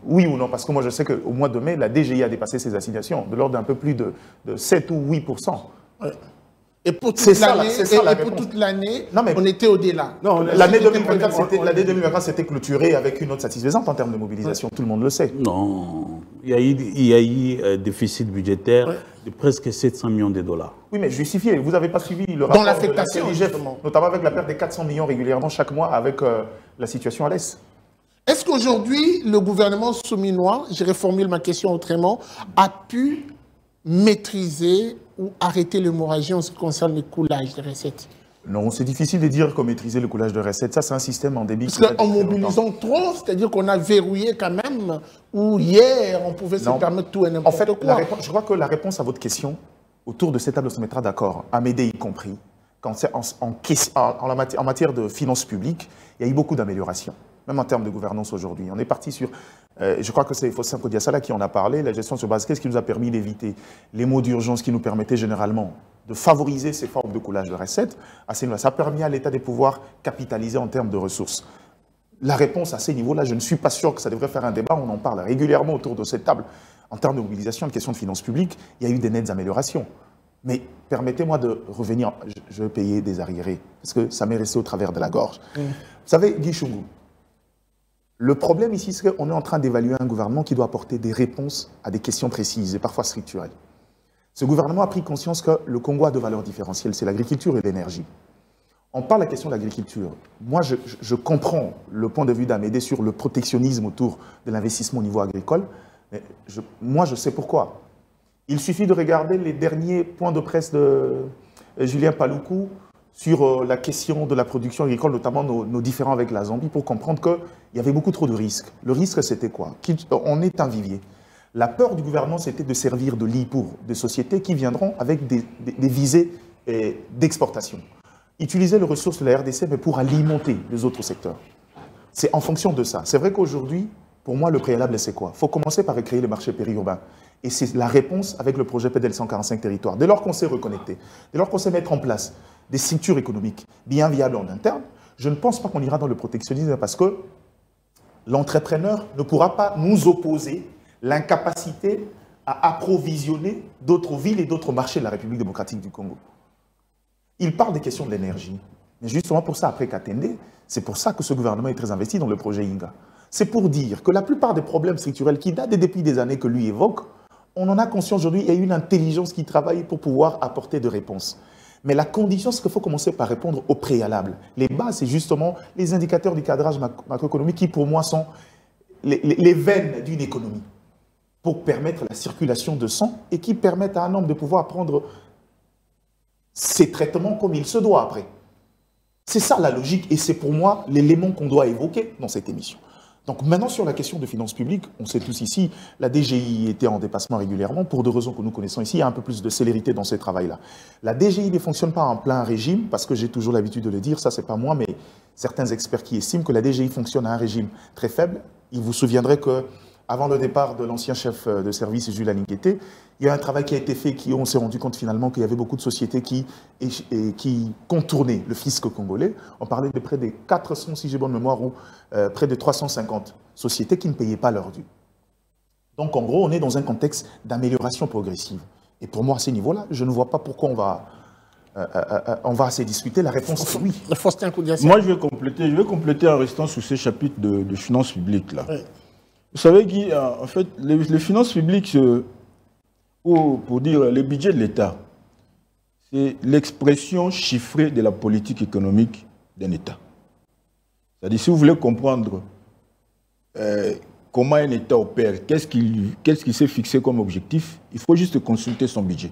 Oui ou non? Parce que moi, je sais qu'au mois de mai, la DGI a dépassé ses assignations de l'ordre d'un peu plus de 7 ou 8%. Ouais. Et pour toute l'année, Non, mais on était au-delà. Non, l'année 2024 s'était clôturée avec une note satisfaisante en termes de mobilisation, tout le monde le sait. Non, il y a eu un déficit budgétaire de presque 700 millions de dollars. Oui, mais justifié. Vous n'avez pas suivi le rapport dans l'affectation, de la CNIGF, notamment avec la perte des 400 millions régulièrement chaque mois avec la situation à l'Est. Est-ce qu'aujourd'hui, le gouvernement souminois, je reformule ma question autrement, a pu maîtriser ou arrêter l'hémorragie en ce qui concerne le coulage des recettes? Non, c'est difficile de dire qu'on maîtrisait le coulage de recettes. Ça, c'est un système endémique. Parce qu'en mobilisant trop, c'est-à-dire qu'on a verrouillé quand même, ou hier, on pouvait se permettre tout et n'importe quoi. Je crois que la réponse à votre question, autour de cette table, on se mettra d'accord, Amédée y compris, en matière de finances publiques, il y a eu beaucoup d'améliorations, même en termes de gouvernance aujourd'hui. On est parti sur, je crois que c'est Faustin Kodiasala qui en a parlé, la gestion sur base, qu'est-ce qui nous a permis d'éviter les mots d'urgence qui nous permettaient généralement de favoriser ces formes de coulage de recettes. Ça a permis à l'État de pouvoir capitaliser en termes de ressources. La réponse à ces niveaux-là, je ne suis pas sûr que ça devrait faire un débat, on en parle régulièrement autour de cette table. En termes de mobilisation, de questions de finances publiques, il y a eu des nettes améliorations. Mais permettez-moi de revenir, je vais payer des arriérés, parce que ça m'est resté au travers de la gorge. Vous savez, Guy Chougou, le problème ici, c'est qu'on est en train d'évaluer un gouvernement qui doit apporter des réponses à des questions précises et parfois structurelles. Ce gouvernement a pris conscience que le Congo a deux valeurs différentielles, c'est l'agriculture et l'énergie. On parle de la question de l'agriculture. Moi, je comprends le point de vue d'Amédée sur le protectionnisme autour de l'investissement au niveau agricole, mais moi, je sais pourquoi. Il suffit de regarder les derniers points de presse de Julien Paluku sur la question de la production agricole, notamment nos différends avec la Zambie, pour comprendre qu'il y avait beaucoup trop de risques. Le risque, c'était quoi? On est un vivier. La peur du gouvernement, c'était de servir de lit pour des sociétés qui viendront avec des visées d'exportation. Utiliser les ressources de la RDC, mais pour alimenter les autres secteurs. C'est en fonction de ça. C'est vrai qu'aujourd'hui, pour moi, le préalable, c'est quoi? Il faut commencer par créer le marché périurbain. Et c'est la réponse avec le projet PDL 145 territoires. Dès lors qu'on sait reconnecter, dès lors qu'on sait mettre en place des structures économiques bien viables en interne, je ne pense pas qu'on ira dans le protectionnisme parce que l'entrepreneur ne pourra pas nous opposer l'incapacité à approvisionner d'autres villes et d'autres marchés de la République démocratique du Congo. Il parle des questions de l'énergie. Mais justement pour ça, après Katende, c'est pour ça que ce gouvernement est très investi dans le projet Inga. C'est pour dire que la plupart des problèmes structurels qui datent depuis des années que lui évoque, on en a conscience aujourd'hui, il y a une intelligence qui travaille pour pouvoir apporter des réponses. Mais la condition, c'est qu'il faut commencer par répondre au préalable. Les bases, c'est justement les indicateurs du cadrage macroéconomique qui, pour moi, sont les veines d'une économie pour permettre la circulation de sang et qui permettent à un homme de pouvoir prendre ses traitements comme il se doit après. C'est ça la logique et c'est pour moi l'élément qu'on doit évoquer dans cette émission. Donc maintenant sur la question de finances publiques, on sait tous ici, la DGI était en dépassement régulièrement pour deux raisons que nous connaissons ici, il y a un peu plus de célérité dans ce travail-là. La DGI ne fonctionne pas en plein régime, parce que j'ai toujours l'habitude de le dire, ça c'est pas moi, mais certains experts qui estiment que la DGI fonctionne à un régime très faible. Il vous souviendrez que avant le départ de l'ancien chef de service, Jules Alingueté, il y a un travail qui a été fait, on s'est rendu compte finalement qu'il y avait beaucoup de sociétés qui contournaient le fisc congolais. On parlait de près de 400, si j'ai bonne mémoire, ou près de 350 sociétés qui ne payaient pas leur dû. Donc en gros, on est dans un contexte d'amélioration progressive. Et pour moi, à ce niveau-là, je ne vois pas pourquoi on va assez discuter. La réponse est oui. Moi, je vais compléter en restant sur ces chapitres de finances publiques là. Oui. Vous savez, Guy, en fait, les finances publiques, pour dire les budgets de l'État, c'est l'expression chiffrée de la politique économique d'un État. C'est-à-dire, si vous voulez comprendre comment un État opère, qu'est-ce qu'il s'est fixé comme objectif, il faut juste consulter son budget.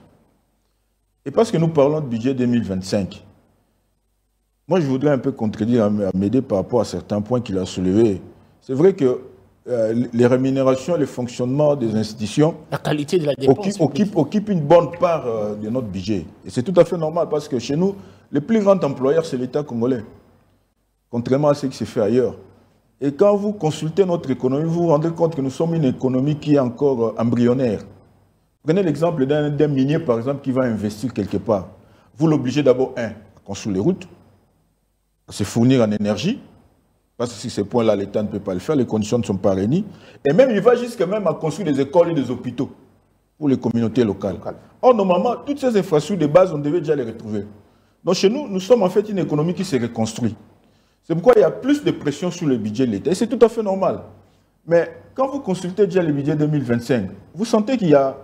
Et parce que nous parlons de budget 2025, moi, je voudrais un peu contredire Amédée par rapport à certains points qu'il a soulevés. C'est vrai que les rémunérations, le fonctionnement des institutions, la qualité de la dépense occupe une bonne part de notre budget. Et c'est tout à fait normal parce que chez nous, le plus grand employeur, c'est l'État congolais, contrairement à ce qui se fait ailleurs. Et quand vous consultez notre économie, vous vous rendez compte que nous sommes une économie qui est encore embryonnaire. Prenez l'exemple d'un minier, par exemple, qui va investir quelque part. Vous l'obligez d'abord, à construire les routes, à se fournir en énergie, parce que si ces points-là, l'État ne peut pas le faire, les conditions ne sont pas réunies. Et même, il va jusqu'à même à construire des écoles et des hôpitaux pour les communautés locales. Or, normalement, toutes ces infrastructures de base, on devait déjà les retrouver. Donc, chez nous, nous sommes en fait une économie qui se reconstruit. C'est pourquoi il y a plus de pression sur le budget de l'État. Et c'est tout à fait normal. Mais quand vous consultez déjà le budget 2025, vous sentez qu'il y a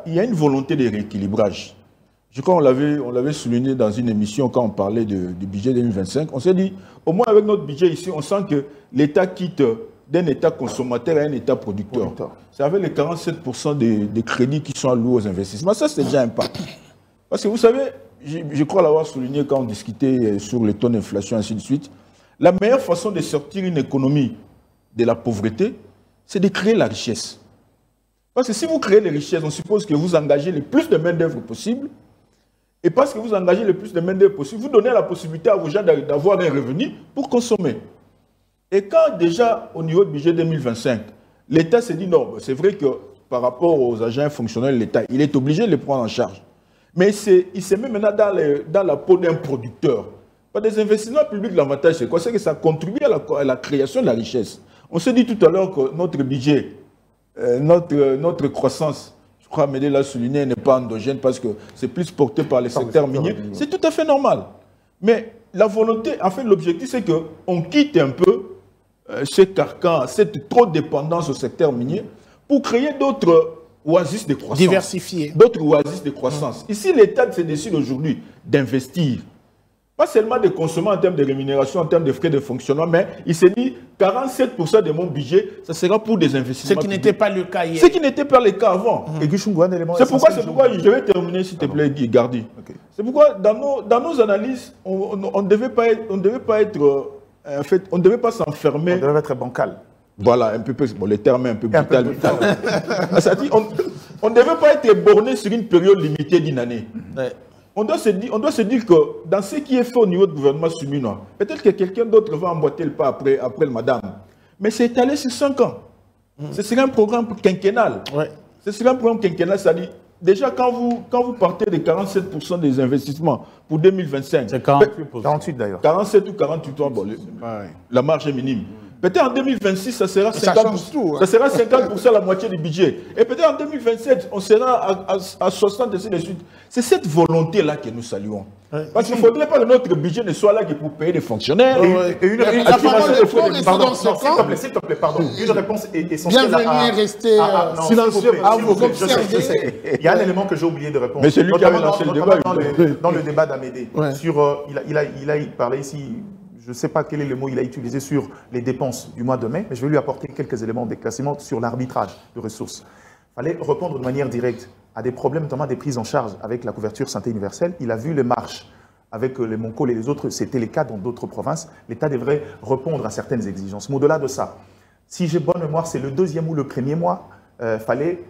une volonté de rééquilibrage. Je crois qu'on l'avait souligné dans une émission quand on parlait du budget 2025. On s'est dit, au moins avec notre budget ici, on sent que l'État quitte d'un État consommateur à un État producteur. C'est avec les 47% des crédits qui sont alloués aux investissements. Ça, c'est déjà un pas. Parce que vous savez, je crois l'avoir souligné quand on discutait sur les taux d'inflation, ainsi de suite. La meilleure façon de sortir une économie de la pauvreté, c'est de créer la richesse. Parce que si vous créez les richesses, on suppose que vous engagez le plus de main-d'œuvre possible. Et parce que vous engagez le plus de main-d'œuvre possible, vous donnez la possibilité à vos gens d'avoir un revenu pour consommer. Et quand déjà, au niveau du budget 2025, l'État s'est dit non, c'est vrai que par rapport aux agents fonctionnels de l'État, il est obligé de les prendre en charge. Mais il se met maintenant dans la peau d'un producteur. Par des investissements publics, l'avantage c'est quoi? C'est que ça contribue à la création de la richesse. On s'est dit tout à l'heure que notre budget, notre croissance, je crois Amédée l'a souligné, n'est pas endogène parce que c'est plus porté par les secteurs miniers. C'est tout à fait normal. Mais la volonté, en fait, l'objectif, c'est qu'on quitte un peu ce carcan, cette trop dépendance au secteur minier pour créer d'autres oasis de croissance. Diversifier. D'autres oasis de croissance. Ici, l'État se décide aujourd'hui d'investir. Pas seulement de consommer en termes de rémunération, en termes de frais de fonctionnement, mais il s'est dit 47% de mon budget, ça sera pour des investissements. Ce qui n'était pas le cas hier. Ce qui n'était pas le cas avant. C'est pourquoi, je vais terminer s'il te plaît, Guy Gardi. Okay. C'est pourquoi dans nos analyses, on ne devait pas s'enfermer. On devait être bancal. Voilà, un peu, bon, le terme est un peu brutal. C'est-à-dire, on ne devait pas être borné sur une période limitée d'une année. Ouais. On doit se dire que dans ce qui est fait au niveau du gouvernement souminois, peut-être que quelqu'un d'autre va emboîter le pas après le madame. Mais c'est étalé sur 5 ans. Ce serait un programme quinquennal. Ouais. Ce serait un programme quinquennal, c'est-à-dire, déjà quand vous partez de 47% des investissements pour 2025, c'est 48%. 48 d'ailleurs. 47 ou 48 ans, bon, la marge est minime. Peut-être en 2026, ça sera 50%, ça change tout, hein. Ça sera 50% la moitié du budget. Et peut-être en 2027, on sera à 60 et ainsi de suite. C'est cette volonté-là que nous saluons. Ouais. Parce qu'il ne faudrait pas que notre budget ne soit là que pour payer les fonctionnaires. Et une réponse. La parole est fort, et Pardon, dans ce non, camp, s'il te plaît, pardon. Une réponse essentielle. bienvenue et restez non, silencieux. s'il vous plaît, Ah, s'il vous plaît, vous je sais. Il y a un élément que j'ai oublié de répondre. Mais c'est lui qui avait Notamment lancé le débat. dans le débat d'Amédée. Ouais. Sur, il a parlé ici, je ne sais pas quel est le mot il a utilisé sur les dépenses du mois de mai, mais je vais lui apporter quelques éléments d'éclaircissement sur l'arbitrage de ressources. Il fallait répondre de manière directe à des problèmes, notamment des prises en charge avec la couverture santé universelle. Il a vu les marches avec les Moncol et les autres, c'était le cas dans d'autres provinces. L'État devrait répondre à certaines exigences. Mais au-delà de ça, si j'ai bonne mémoire, c'est le deuxième ou le premier mois, fallait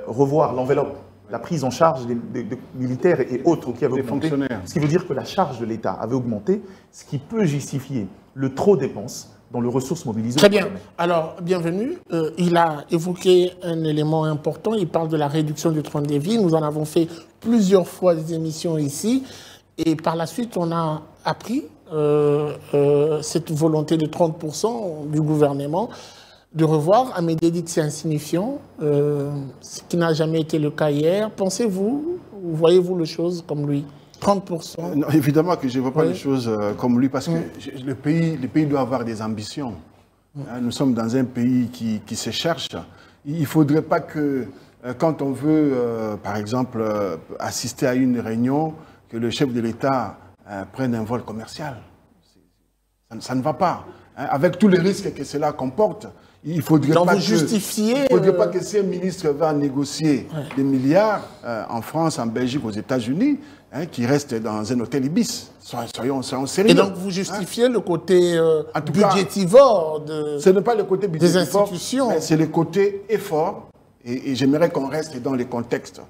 revoir l'enveloppe, la prise en charge des militaires et autres qui avaient augmenté. Ce qui veut dire que la charge de l'État avait augmenté, ce qui peut justifier le trop dépenses dans les ressources mobilisées. Très bien. Alors, bienvenue. Il a évoqué un élément important. Il parle de la réduction du train de vie. Nous en avons fait plusieurs fois des émissions ici. Et par la suite, on a appris cette volonté de 30% du gouvernement de revoir. Amédée dit que c'est insignifiant, ce qui n'a jamais été le cas hier. Pensez-vous, voyez-vous les choses comme lui? 30%. Non, évidemment que je ne vois pas Oui. les choses comme lui, parce que le pays doit avoir des ambitions. Hein, nous sommes dans un pays qui se cherche. Il ne faudrait pas que, quand on veut, par exemple, assister à une réunion, que le chef de l'État prenne un vol commercial. Ça ne va pas. Hein, avec tous les risques que cela comporte, il ne faudrait Donc pas vous justifiez, pas que ces ministres va négocier des milliards en France, en Belgique, aux États-Unis, hein, qui restent dans un hôtel Ibis. Soyons sérieux. Et donc vous justifiez le côté En tout cas, budgétivore de... ce n'est pas le côté budgétivore, institutions. mais c'est le côté effort. Et j'aimerais qu'on reste dans les contextes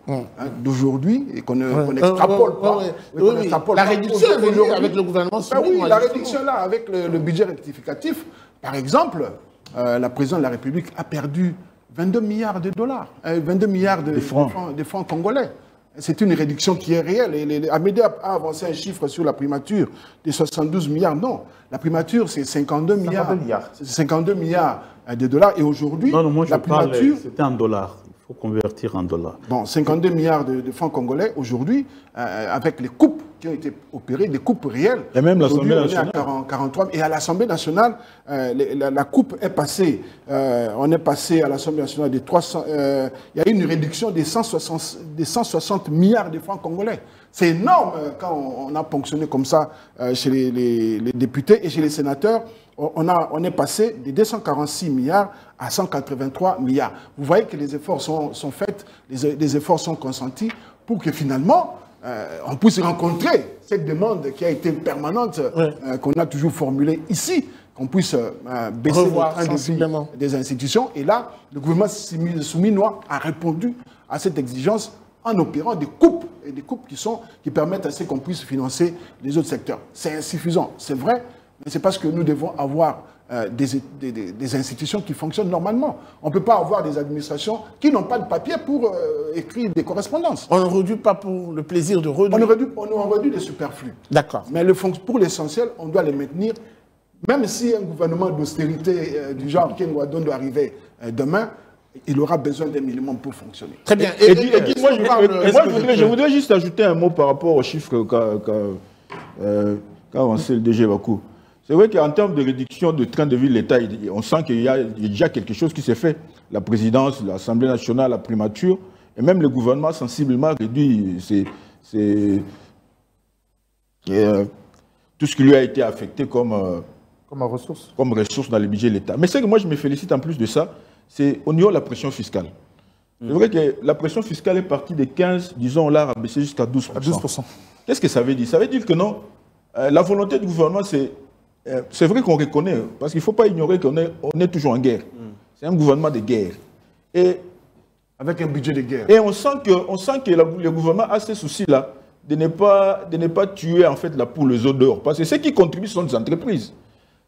d'aujourd'hui et qu'on n'extrapole pas. Oui. La réduction est venue avec le gouvernement. Oui, la réduction là, avec le budget rectificatif. Par exemple, la présidente de la République a perdu 22 milliards de dollars, 22 milliards de francs congolais. C'est une réduction qui est réelle. Et Amédée a avancé un chiffre sur la primature de 72 milliards. Non, la primature, c'est 52 milliards. C'est 52 milliards de dollars. Et aujourd'hui, la primature... C'était en dollars. Il faut convertir en dollars. Bon, 52 milliards de francs congolais aujourd'hui, avec les coupes qui ont été opérées, des coupes réelles. Et même l'Assemblée nationale. nationale. On est à 43. Et à l'Assemblée nationale, la coupe est passée. On est passé à l'Assemblée nationale de 300. Il y a eu une réduction de 160 milliards de francs congolais. C'est énorme quand on a ponctionné comme ça chez les députés et chez les sénateurs. On est passé de 246 milliards à 183 milliards. Vous voyez que les efforts sont faits, les efforts sont consentis pour que finalement, on puisse rencontrer cette demande qui a été permanente, qu'on a toujours formulée ici, qu'on puisse baisser le train de vie des institutions. Et là, le gouvernement souminois a répondu à cette exigence en opérant des coupes, et des coupes qui permettent à ce qu'on puisse financer les autres secteurs. C'est insuffisant, c'est vrai, mais c'est parce que nous devons avoir des institutions qui fonctionnent normalement. On ne peut pas avoir des administrations qui n'ont pas de papier pour écrire des correspondances. On ne réduit pas pour le plaisir de réduire. On réduit les superflus. D'accord. Mais pour l'essentiel, on doit les maintenir. Même si un gouvernement d'austérité du genre Ken Wadon doit arriver demain, il aura besoin d'un minimum pour fonctionner. Très bien. Je voudrais juste ajouter un mot par rapport aux chiffres qu'a avancé le DG Bakou. C'est vrai qu'en termes de réduction de train de vie de l'État, on sent qu'il y a déjà quelque chose qui s'est fait. La présidence, l'Assemblée nationale, la primature, et même le gouvernement sensiblement réduit tout ce qui lui a été affecté comme ressource dans le budget de l'État. Mais c'est que moi je me félicite en plus de ça, c'est au niveau de la pression fiscale. C'est vrai que la pression fiscale est partie de 15, disons, on l'a rabaissé jusqu'à 12%. Qu'est-ce que ça veut dire? Ça veut dire que non, la volonté du gouvernement, c'est vrai qu'on reconnaît, parce qu'il ne faut pas ignorer qu'on est toujours en guerre. C'est un gouvernement de guerre. Et, avec un budget de guerre. Et on sent que le gouvernement a ce souci-là de ne pas tuer en fait la poule aux œufs d'or. Parce que ceux qui contribuent sont des entreprises.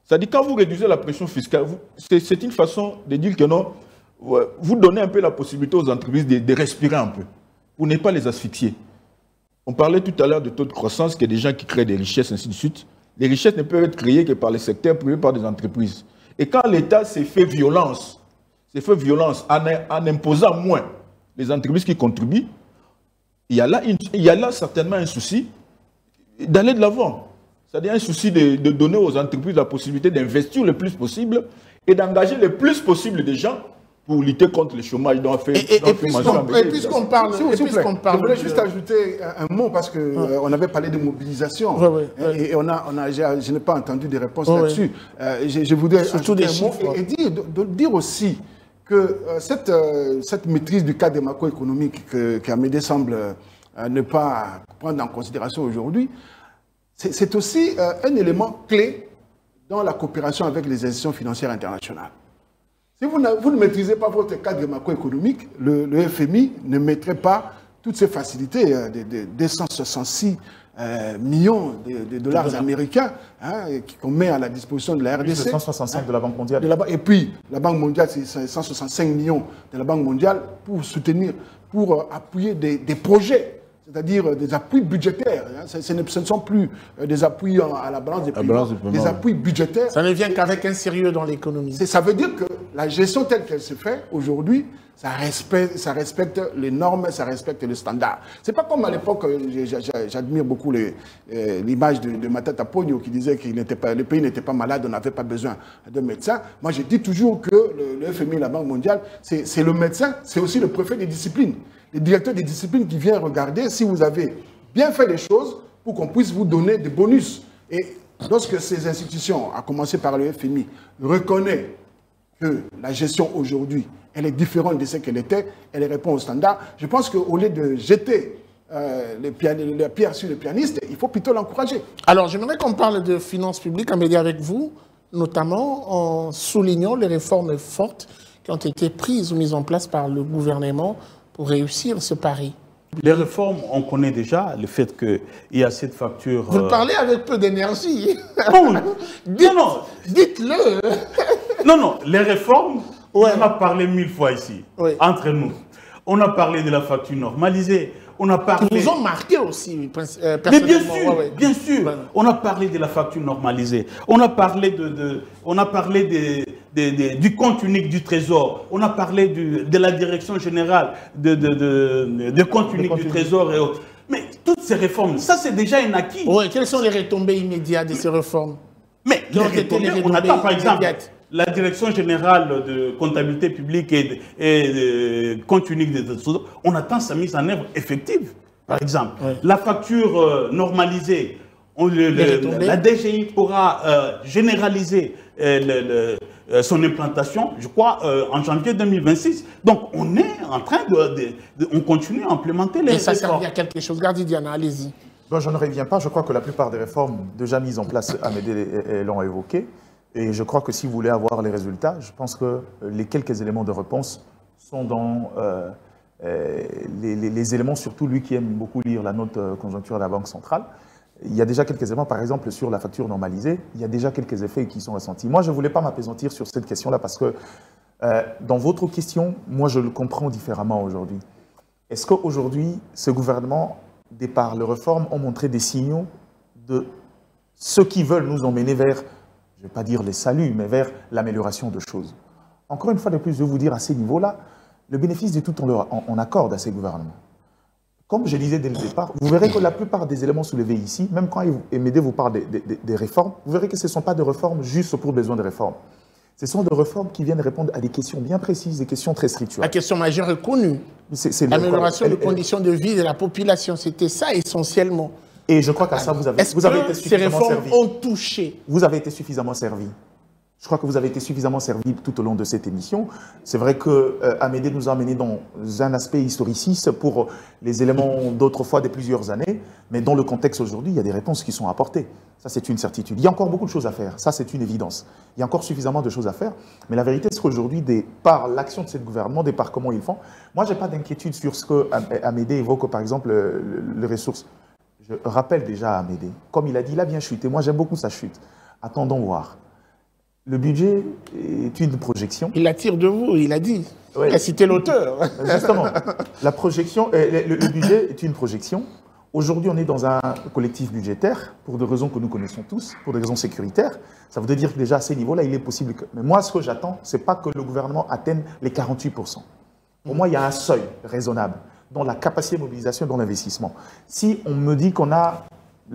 C'est-à-dire quand vous réduisez la pression fiscale, c'est une façon de dire que non, vous donnez un peu la possibilité aux entreprises de respirer un peu, pour ne pas les asphyxier. On parlait tout à l'heure de taux de croissance, qu'il y a des gens qui créent des richesses, ainsi de suite. Les richesses ne peuvent être créées que par les secteurs privés, par des entreprises. Et quand l'État s'est fait violence en imposant moins les entreprises qui contribuent, il y a là certainement un souci d'aller de l'avant. C'est-à-dire un souci de donner aux entreprises la possibilité d'investir le plus possible et d'engager le plus possible de gens pour lutter contre le chômage dont fait puisqu'on parle... Je voulais juste ajouter un mot parce qu'on avait parlé de mobilisation et je n'ai pas entendu de réponse là-dessus. Je voudrais ajouter un mot et dire aussi que cette maîtrise du cadre macroéconomique qu'Amédée semble ne pas prendre en considération aujourd'hui, c'est aussi un élément clé dans la coopération avec les institutions financières internationales. Si vous ne maîtrisez pas votre cadre macroéconomique, le FMI ne mettrait pas toutes ces facilités de 266 millions de dollars américains qu'on met à la disposition de la RDC. 165 de la Banque mondiale. Et puis, la Banque mondiale, c'est 165 millions de la Banque mondiale pour soutenir, pour appuyer des projets, c'est-à-dire des appuis budgétaires. Ce ne sont plus des appuis à la balance des paiements, des appuis budgétaires. Ça ne vient qu'avec un sérieux dans l'économie. Ça veut dire que la gestion telle qu'elle se fait aujourd'hui, ça respecte les normes, ça respecte les standards. C'est pas comme à l'époque, j'admire beaucoup l'image de Matata Ponyo qui disait que le pays n'était pas malade, on n'avait pas besoin de médecins. Moi, je dis toujours que le FMI, la Banque mondiale, c'est le médecin, c'est aussi le préfet des disciplines. Le directeur des disciplines qui vient regarder si vous avez bien fait les choses pour qu'on puisse vous donner des bonus. Et lorsque ces institutions, à commencer par le FMI, reconnaissent que la gestion aujourd'hui, elle est différente de ce qu'elle était, elle répond aux standards, je pense qu'au lieu de jeter la pierre sur les pianistes, il faut plutôt l'encourager. Alors, j'aimerais qu'on parle de finances publiques en média avec vous, notamment en soulignant les réformes fortes qui ont été prises ou mises en place par le gouvernement pour réussir ce pari. Les réformes, on connaît déjà le fait qu'il y a cette facture... Vous parlez avec peu d'énergie. Dites-le. Non, les réformes, on en a parlé 1000 fois ici, entre nous. On a parlé de la facture normalisée. On a parlé... Ils nous ont marqué aussi, personnellement. Mais bien sûr. Voilà. On a parlé de la facture normalisée. On a parlé du compte unique du Trésor. On a parlé de la direction générale de compte unique du Trésor et autres. Mais toutes ces réformes, ça c'est déjà un acquis. Oui, quelles sont les retombées immédiates de ces réformes? Mais on attend par exemple la direction générale de comptabilité publique et de compte unique des Trésors. On attend sa mise en œuvre effective, par exemple. La facture normalisée, la DGI pourra généraliser son implantation, je crois, en janvier 2026. Donc, on est en train on continue à implémenter les réformes. Et ça servait à quelque chose. Gardez Diana, allez-y. Bon, je ne reviens pas. Je crois que la plupart des réformes déjà mises en place, Amédée l'ont évoqué. Et je crois que si vous voulez avoir les résultats, je pense que les quelques éléments de réponse sont dans les éléments, surtout lui qui aime beaucoup lire la note conjoncture de la Banque centrale. Il y a déjà quelques éléments, par exemple, sur la facture normalisée, il y a déjà quelques effets qui sont ressentis. Moi, je ne voulais pas m'appesantir sur cette question-là parce que dans votre question, moi, je le comprends différemment aujourd'hui. Est-ce qu'aujourd'hui, ce gouvernement, de par les réformes, ont montré des signaux de ceux qui veulent nous emmener vers, je ne vais pas dire les saluts, mais vers l'amélioration de choses? Encore une fois de plus, je veux vous dire à ces niveaux-là, le bénéfice de tout on accorde à ces gouvernements. Comme je disais dès le départ, vous verrez que la plupart des éléments soulevés ici, même quand Amédée vous parle des réformes, vous verrez que ce ne sont pas des réformes juste pour besoin de réformes. Ce sont des réformes qui viennent répondre à des questions bien précises, des questions très structurelles. La question majeure est connue. L'amélioration des conditions de vie de la population, c'était ça essentiellement. Et je crois qu'à ça, vous avez été suffisamment servi. Ces réformes ont touché. Vous avez été suffisamment servi. Je crois que vous avez été suffisamment servi tout au long de cette émission. C'est vrai que Amédée nous a amené dans un aspect historiciste pour les éléments d'autrefois de plusieurs années, mais dans le contexte aujourd'hui, il y a des réponses qui sont apportées. Ça, c'est une certitude. Il y a encore beaucoup de choses à faire. Ça, c'est une évidence. Il y a encore suffisamment de choses à faire. Mais la vérité, c'est qu'aujourd'hui, par l'action de ce gouvernement, par comment ils font, moi, je n'ai pas d'inquiétude sur ce que Amédée évoque, par exemple, les ressources. Je rappelle déjà à Amédée, comme il a dit, il a bien chuté. Moi, j'aime beaucoup sa chute. Attendons voir. Le budget est une projection. Il attire de vous, il a dit. Oui. Il a cité l'auteur. Justement, la projection, le budget est une projection Aujourd'hui, on est dans un collectif budgétaire, pour des raisons que nous connaissons tous, pour des raisons sécuritaires. Ça veut dire que déjà à ces niveaux-là, il est possible que... Mais moi, ce que j'attends, ce n'est pas que le gouvernement atteigne les 48%. Pour moi, il y a un seuil raisonnable dans la capacité de mobilisation et dans l'investissement. Si on me dit qu'on a...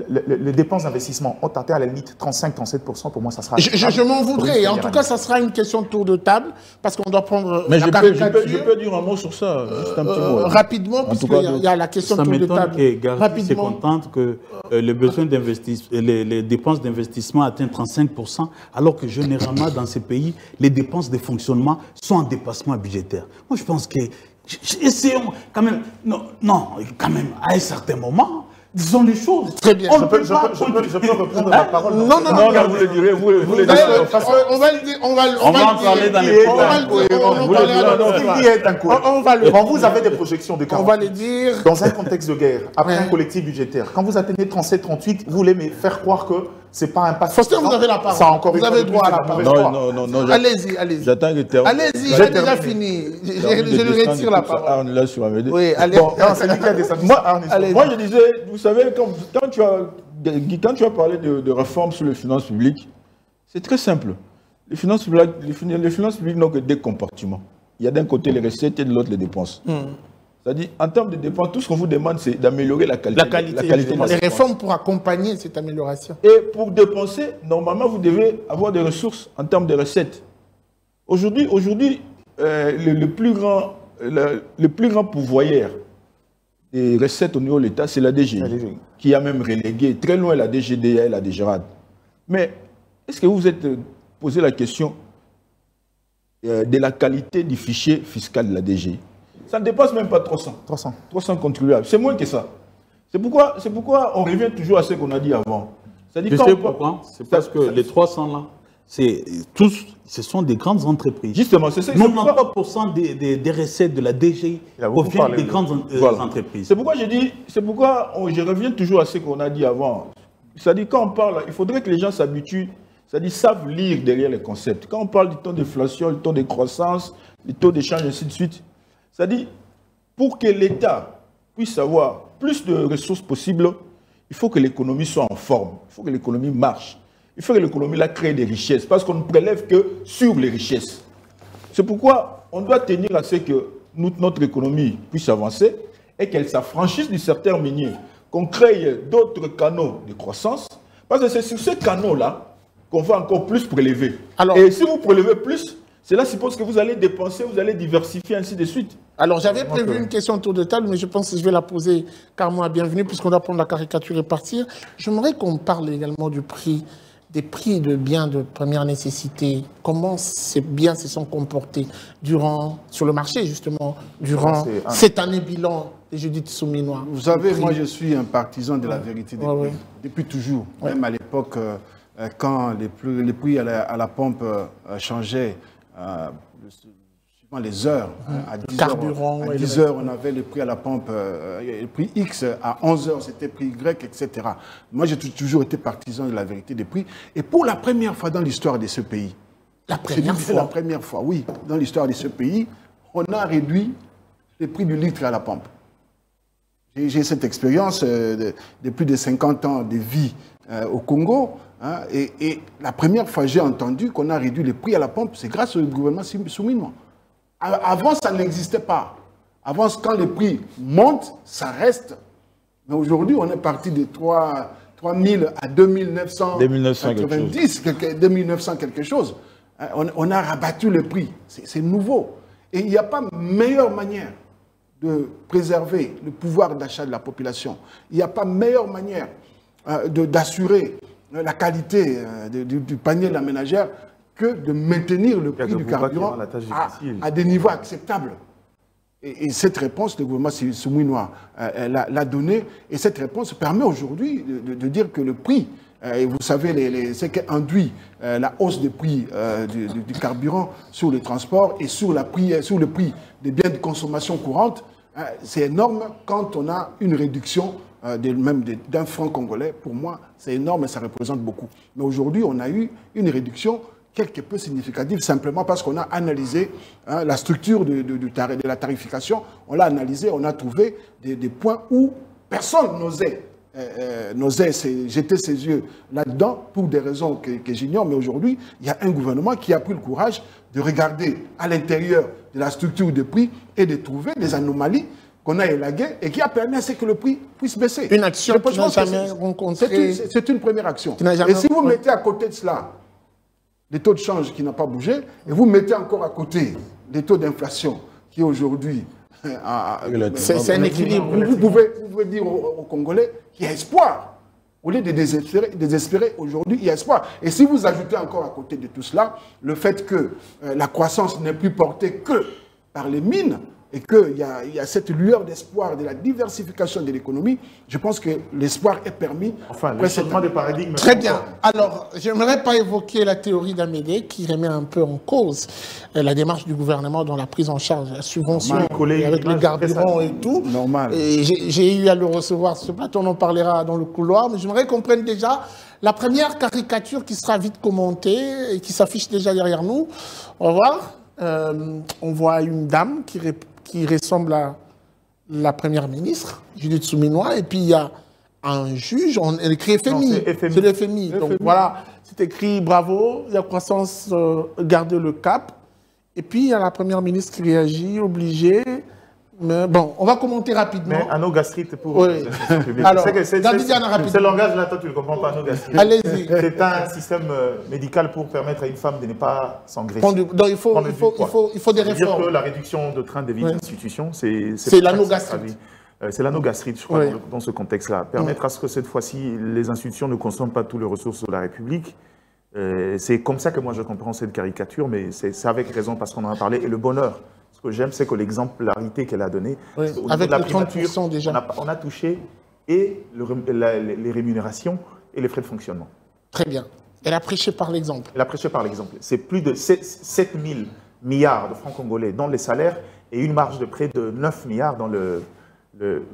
Les dépenses d'investissement ont atteint à la limite 35-37%, pour moi, ça sera... Je m'en voudrais. En tout cas, ça sera une question de tour de table, parce qu'on doit prendre Mais la je caricature. peux dire un mot sur ça, juste un petit mot. Rapidement, puisqu'il y a la question de Ça tour de m'étonne table. que Garci se Rapidement. contente que les besoins d'investissement, les dépenses d'investissement atteignent 35%, alors que généralement, dans ces pays, les dépenses de fonctionnement sont en dépassement budgétaire. Moi, je pense que... Essayons quand même... Non, quand même, à un certain moment... Disons les choses. Très bien. Je peux reprendre ma parole. Non, vous le direz, vous le direz. On va le dire. On va en parler dans les On va le Quand vous avez des projections de 40, On va le dire. dans un contexte de guerre, après Ouais. un collectif budgétaire, quand vous atteignez 37-38, vous voulez me faire croire que c'est pas un pas... Faustin, vous avez la parole. Ça a encore Vous une avez fois de droit plus, à la c'est parole. mauvaise foi. Non, Allez-y. j'attends que termine. Allez-y, j'ai déjà fini. Je lui retire la parole. Là sur Amédée. Oui, allez. Bon, non, c'est lui qui a des satisfactions. Allez. Moi, je disais, vous savez, quand tu as parlé de réforme sur les finances publiques, c'est très simple. Les finances publiques n'ont que deux compartiments. Il y a d'un côté les recettes et de l'autre les dépenses. C'est-à-dire, en termes de dépenses, tout ce qu'on vous demande, c'est d'améliorer la qualité. La de qualité. la Les dépense. réformes pour accompagner cette amélioration. Et pour dépenser, normalement, vous devez avoir des ressources en termes de recettes. Aujourd'hui, le plus grand pourvoyeur des recettes au niveau de l'État, c'est la DGI, qui a même relégué très loin la DGDA et la DGRAD. Mais est-ce que vous vous êtes posé la question de la qualité du fichier fiscal de la DGI? Ça ne dépasse même pas 300 contribuables. C'est moins que ça. C'est pourquoi on revient toujours à ce qu'on a dit avant. Tu sais pourquoi? C'est parce que les 300 là, ce sont des grandes entreprises. Justement, c'est ça. 93% des recettes de la DGI proviennent des grandes entreprises. C'est pourquoi je reviens toujours à ce qu'on a dit avant. C'est-à-dire, quand on parle, il faudrait que les gens s'habituent, c'est-à-dire savent lire derrière les concepts. Quand on parle du taux d'inflation, le taux de croissance, le taux d'échange, ainsi de suite, c'est-à-dire, pour que l'État puisse avoir plus de ressources possibles, il faut que l'économie soit en forme, il faut que l'économie marche, il faut que l'économie là crée des richesses, parce qu'on ne prélève que sur les richesses. C'est pourquoi on doit tenir à ce que notre économie puisse avancer et qu'elle s'affranchisse de certains miniers, qu'on crée d'autres canaux de croissance, parce que c'est sur ces canaux-là qu'on va encore plus prélever. Alors, et si vous prélevez plus, cela suppose que vous allez dépenser, vous allez diversifier, ainsi de suite. Alors, j'avais prévu une question autour de table, mais je pense que je vais la poser carrément à Bienvenue, puisqu'on doit prendre la caricature et partir. J'aimerais qu'on parle également des prix de biens de première nécessité. Comment ces biens se sont comportés sur le marché, justement, durant cette année bilan de Judith Souminois. Vous savez, moi, je suis un partisan de la vérité des prix. Depuis toujours, même à l'époque, quand les prix à la pompe changeaient, suivant les heures, à 10 heures, on avait le prix à la pompe, le prix X, à 11 heures, c'était prix Y, etc. Moi, j'ai toujours été partisan de la vérité des prix. Et pour la première fois dans l'histoire de ce pays, la première fois, oui, dans l'histoire de ce pays, on a réduit le prix du litre à la pompe. J'ai cette expérience de plus de 50 ans de vie au Congo. Hein, et la première fois j'ai entendu qu'on a réduit les prix à la pompe, c'est grâce au gouvernement Souminois. Avant, ça n'existait pas. Avant, quand les prix montent, ça reste. Mais aujourd'hui, on est parti de 3 000 à 2990, 2900 quelque chose. On a rabattu le prix. C'est nouveau. Et il n'y a pas meilleure manière de préserver le pouvoir d'achat de la population. Il n'y a pas meilleure manière d'assurer la qualité du panier de la ménagère que de maintenir le prix du carburant à des niveaux acceptables. Et cette réponse, le gouvernement Souminois l'a donnée, et cette réponse permet aujourd'hui de dire que le prix, et vous savez ce qui induit la hausse des prix du carburant sur les transports et sur le prix des biens de consommation courante, c'est énorme quand on a une réduction même d'un franc congolais. Pour moi, c'est énorme et ça représente beaucoup. Mais aujourd'hui, on a eu une réduction quelque peu significative, simplement parce qu'on a analysé la structure de la tarification, on l'a analysé, on a trouvé des points où personne n'osait jeter ses yeux là-dedans pour des raisons que j'ignore, mais aujourd'hui, il y a un gouvernement qui a pris le courage de regarder à l'intérieur de la structure de prix et de trouver des anomalies qu'on a élaguées et qui a permis à ce que le prix puisse baisser. Une action que tu n'as jamais rencontrée. C'est une première action. Et si vous mettez à côté de cela les taux de change qui n'ont pas bougé, et vous mettez encore à côté les taux d'inflation qui aujourd'hui... c'est un équilibre. Vous pouvez dire aux Congolais qu'il y a espoir. Au lieu de désespérer, aujourd'hui, il y a espoir. Et si vous ajoutez encore à côté de tout cela, le fait que la croissance n'est plus portée que par les mines, et qu'il y a cette lueur d'espoir de la diversification de l'économie, je pense que l'espoir est permis. Enfin, le changement de paradigme. Très bien. Alors, je n'aimerais pas évoquer la théorie d'Amédée qui remet un peu en cause la démarche du gouvernement dans la prise en charge de la subvention avec le carburant et tout. Normal. J'ai eu à le recevoir sur ce plateau, on en parlera dans le couloir, mais j'aimerais qu'on prenne déjà la première caricature qui sera vite commentée et qui s'affiche déjà derrière nous. On va voir. On voit une dame qui ressemble à la première ministre, Judith Souminois, et puis il y a un juge, on écrit FMI, c'est le FMI. Donc voilà, c'est écrit bravo, la croissance, garder le cap. Et puis il y a la première ministre qui réagit, obligée. Mais bon, on va commenter rapidement. Mais anogastrite pour oui. Alors, ce langage-là, toi, tu ne le comprends pas, anogastrite. Allez-y. C'est un système médical pour permettre à une femme de ne pas s'engraisser. Donc il faut des réformes. Dire que la réduction de train de vie d'institution, c'est l'anogastrite. C'est l'anogastrite, je crois, dans ce contexte-là. Permettre à ce que cette fois-ci, les institutions ne consomment pas toutes les ressources de la République. C'est comme ça que moi je comprends cette caricature, mais c'est avec raison parce qu'on en a parlé. Et le bonheur. Ce que j'aime, c'est que l'exemplarité qu'elle a donnée, avec les 30% déjà, on a touché et les rémunérations et les frais de fonctionnement. Très bien. Elle a prêché par l'exemple. Elle a prêché par l'exemple. C'est plus de 7 000 milliards de francs congolais dans les salaires et une marge de près de 9 milliards dans de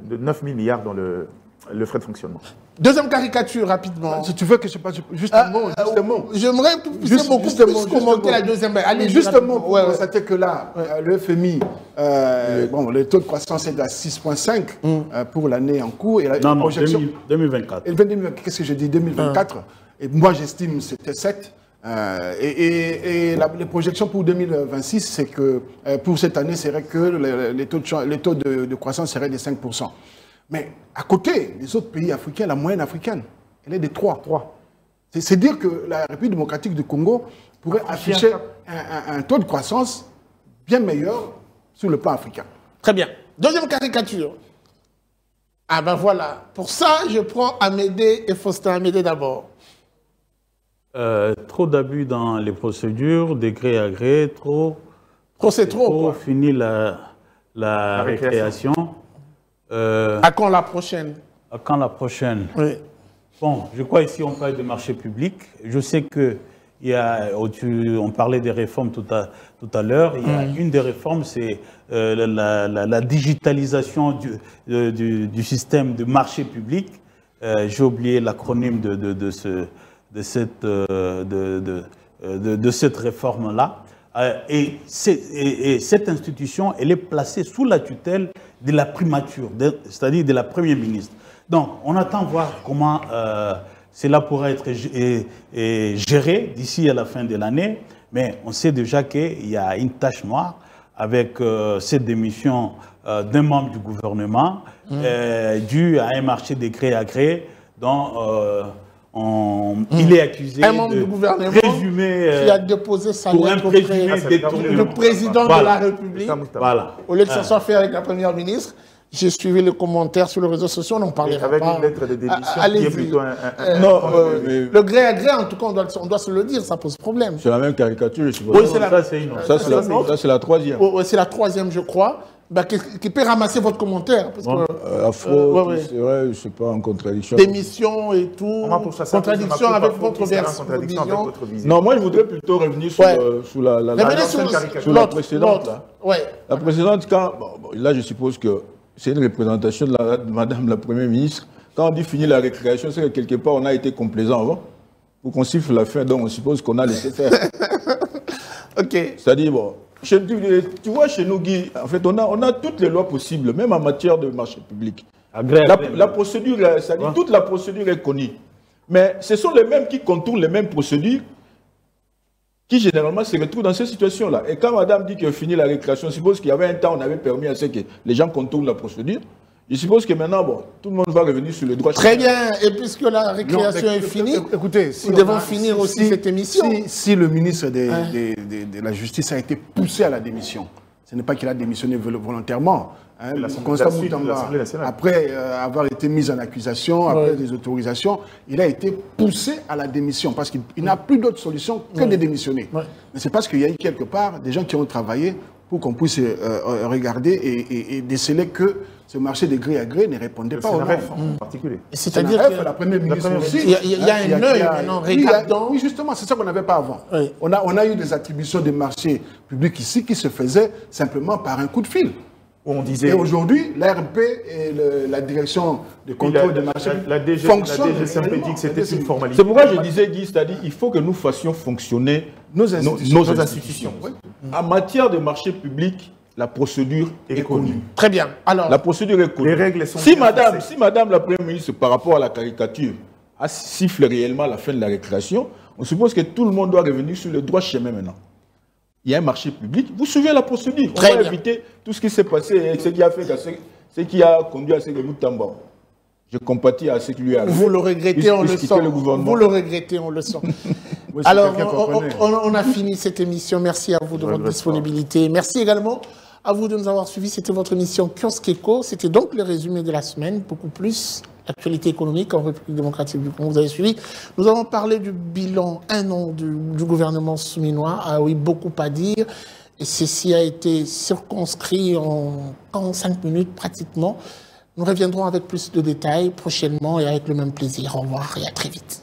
9 000 milliards dans le frais de fonctionnement. Deuxième caricature, rapidement. Si tu veux que je passe juste un mot, j'aimerais beaucoup plus commenter la deuxième. Allez, justement, pour constater que là, le FMI, le taux de croissance est à 6,5 pour l'année en cours. Et la projection, 2024. Qu'est-ce que je dis 2024. Et moi, j'estime que c'était 7. Les projections pour 2026, c'est que pour cette année, c'est que les taux de croissance seraient de 5%. Mais à côté des autres pays africains, la moyenne africaine, elle est de 3. C'est dire que la République démocratique du Congo pourrait afficher un taux de croissance bien meilleur sur le plan africain. Très bien. Deuxième caricature. Ah ben voilà. Pour ça, je prends Amédée et Faustin. Amédée d'abord. Trop d'abus dans les procédures, de gré à gré, c'est trop. Fini la récréation. À quand la prochaine? À quand la prochaine? Oui. Bon, je crois ici on parle de marché public. Je sais que on parlait des réformes tout à l'heure. Il y a une des réformes, c'est la digitalisation du système de marché public. J'ai oublié l'acronyme de cette réforme-là. Et cette institution, elle est placée sous la tutelle de la primature, c'est-à-dire de la Première ministre. Donc, on attend voir comment cela pourra être géré d'ici à la fin de l'année, mais on sait déjà qu'il y a une tache noire avec cette démission d'un membre du gouvernement due à un marché de gré à gré dont il est accusé de présumer qui a déposé sa lettre auprès du président de la République. Voilà. Au lieu que ça soit fait avec la première ministre, j'ai suivi les commentaires sur les réseaux sociaux, on n'en parlera avec pas. Avec une lettre de démission qui est plutôt le gré à gré, en tout cas, on doit se le dire, ça pose problème. C'est la même caricature, je suppose. Oui, c'est la troisième. Oui, c'est la troisième, je crois. Qui peut ramasser votre commentaire parce que, Afro, c'est vrai, je ne sais pas, en contradiction. Démission et tout, contradiction avec votre version. Non, moi je voudrais plutôt revenir sur la précédente. La précédente, là je suppose que c'est une représentation de Madame la Première ministre. Quand on dit finir la récréation, c'est que quelque part on a été complaisant avant. Pour qu'on siffle la fin, donc on suppose qu'on a laissé faire. Ok. C'est-à-dire, bon. Tu vois, chez nous, Guy, en fait, on a toutes les lois possibles, même en matière de marché public. La procédure, c'est-à-dire toute la procédure est connue. Mais ce sont les mêmes qui contournent les mêmes procédures qui généralement se retrouvent dans cette situation-là. Et quand madame dit qu'il a fini la récréation, je suppose qu'il y avait un temps où on avait permis à ce que les gens contournent la procédure. Je suppose que maintenant, bon, tout le monde va revenir sur le droit. Très bien. Et puisque la récréation est finie, écoutez, nous devons finir aussi cette émission. Si le ministre de la Justice a été poussé à la démission, ce n'est pas qu'il a démissionné volontairement. Hein, Constant Moutamba, après avoir été mis en accusation, après des autorisations, il a été poussé à la démission parce qu'il n'a plus d'autre solution que de démissionner. Mais c'est parce qu'il y a eu quelque part des gens qui ont travaillé pour qu'on puisse regarder et déceler que ce marché de gré à gré ne répondait pas aux normes. En particulier. C'est-à-dire que la première ministre aussi. Il y a un œil maintenant regardant. Oui, justement, c'est ça qu'on n'avait pas avant. Oui. On a eu des attributions de marchés publics ici qui se faisaient simplement par un coup de fil. On disait... Et aujourd'hui, l'ARP et la direction de contrôle des marchés fonctionnent. La DGCMP dit que c'était une formalité. C'est pourquoi je disais, Guy, c'est-à-dire qu'il faut que nous fassions fonctionner nos institutions. Oui. En matière de marché public, la procédure est connue. Très bien. Alors, la procédure est connue. Les règles sont si madame la Première ministre, par rapport à la caricature, siffle réellement la fin de la récréation, on suppose que tout le monde doit revenir sur le droit chemin maintenant. Il y a un marché public, vous suivez la procédure. On va éviter tout ce qui s'est passé et ce qui a fait, ce qui a conduit à ce que Moutamba. Je compatis à ce qui lui a arrivé. Vous le regrettez, on le sent. Vous le regrettez, on le sent. Alors, on a fini cette émission. Merci à vous de votre disponibilité. Merci également à vous de nous avoir suivis. C'était votre émission Kiosque Éco. C'était donc le résumé de la semaine, beaucoup plus. Actualité économique en République démocratique du Congo, vous avez suivi. Nous avons parlé du bilan, un an du gouvernement souminois. Ah oui, beaucoup à dire. Et ceci a été circonscrit en 45 minutes pratiquement. Nous reviendrons avec plus de détails prochainement et avec le même plaisir. Au revoir et à très vite.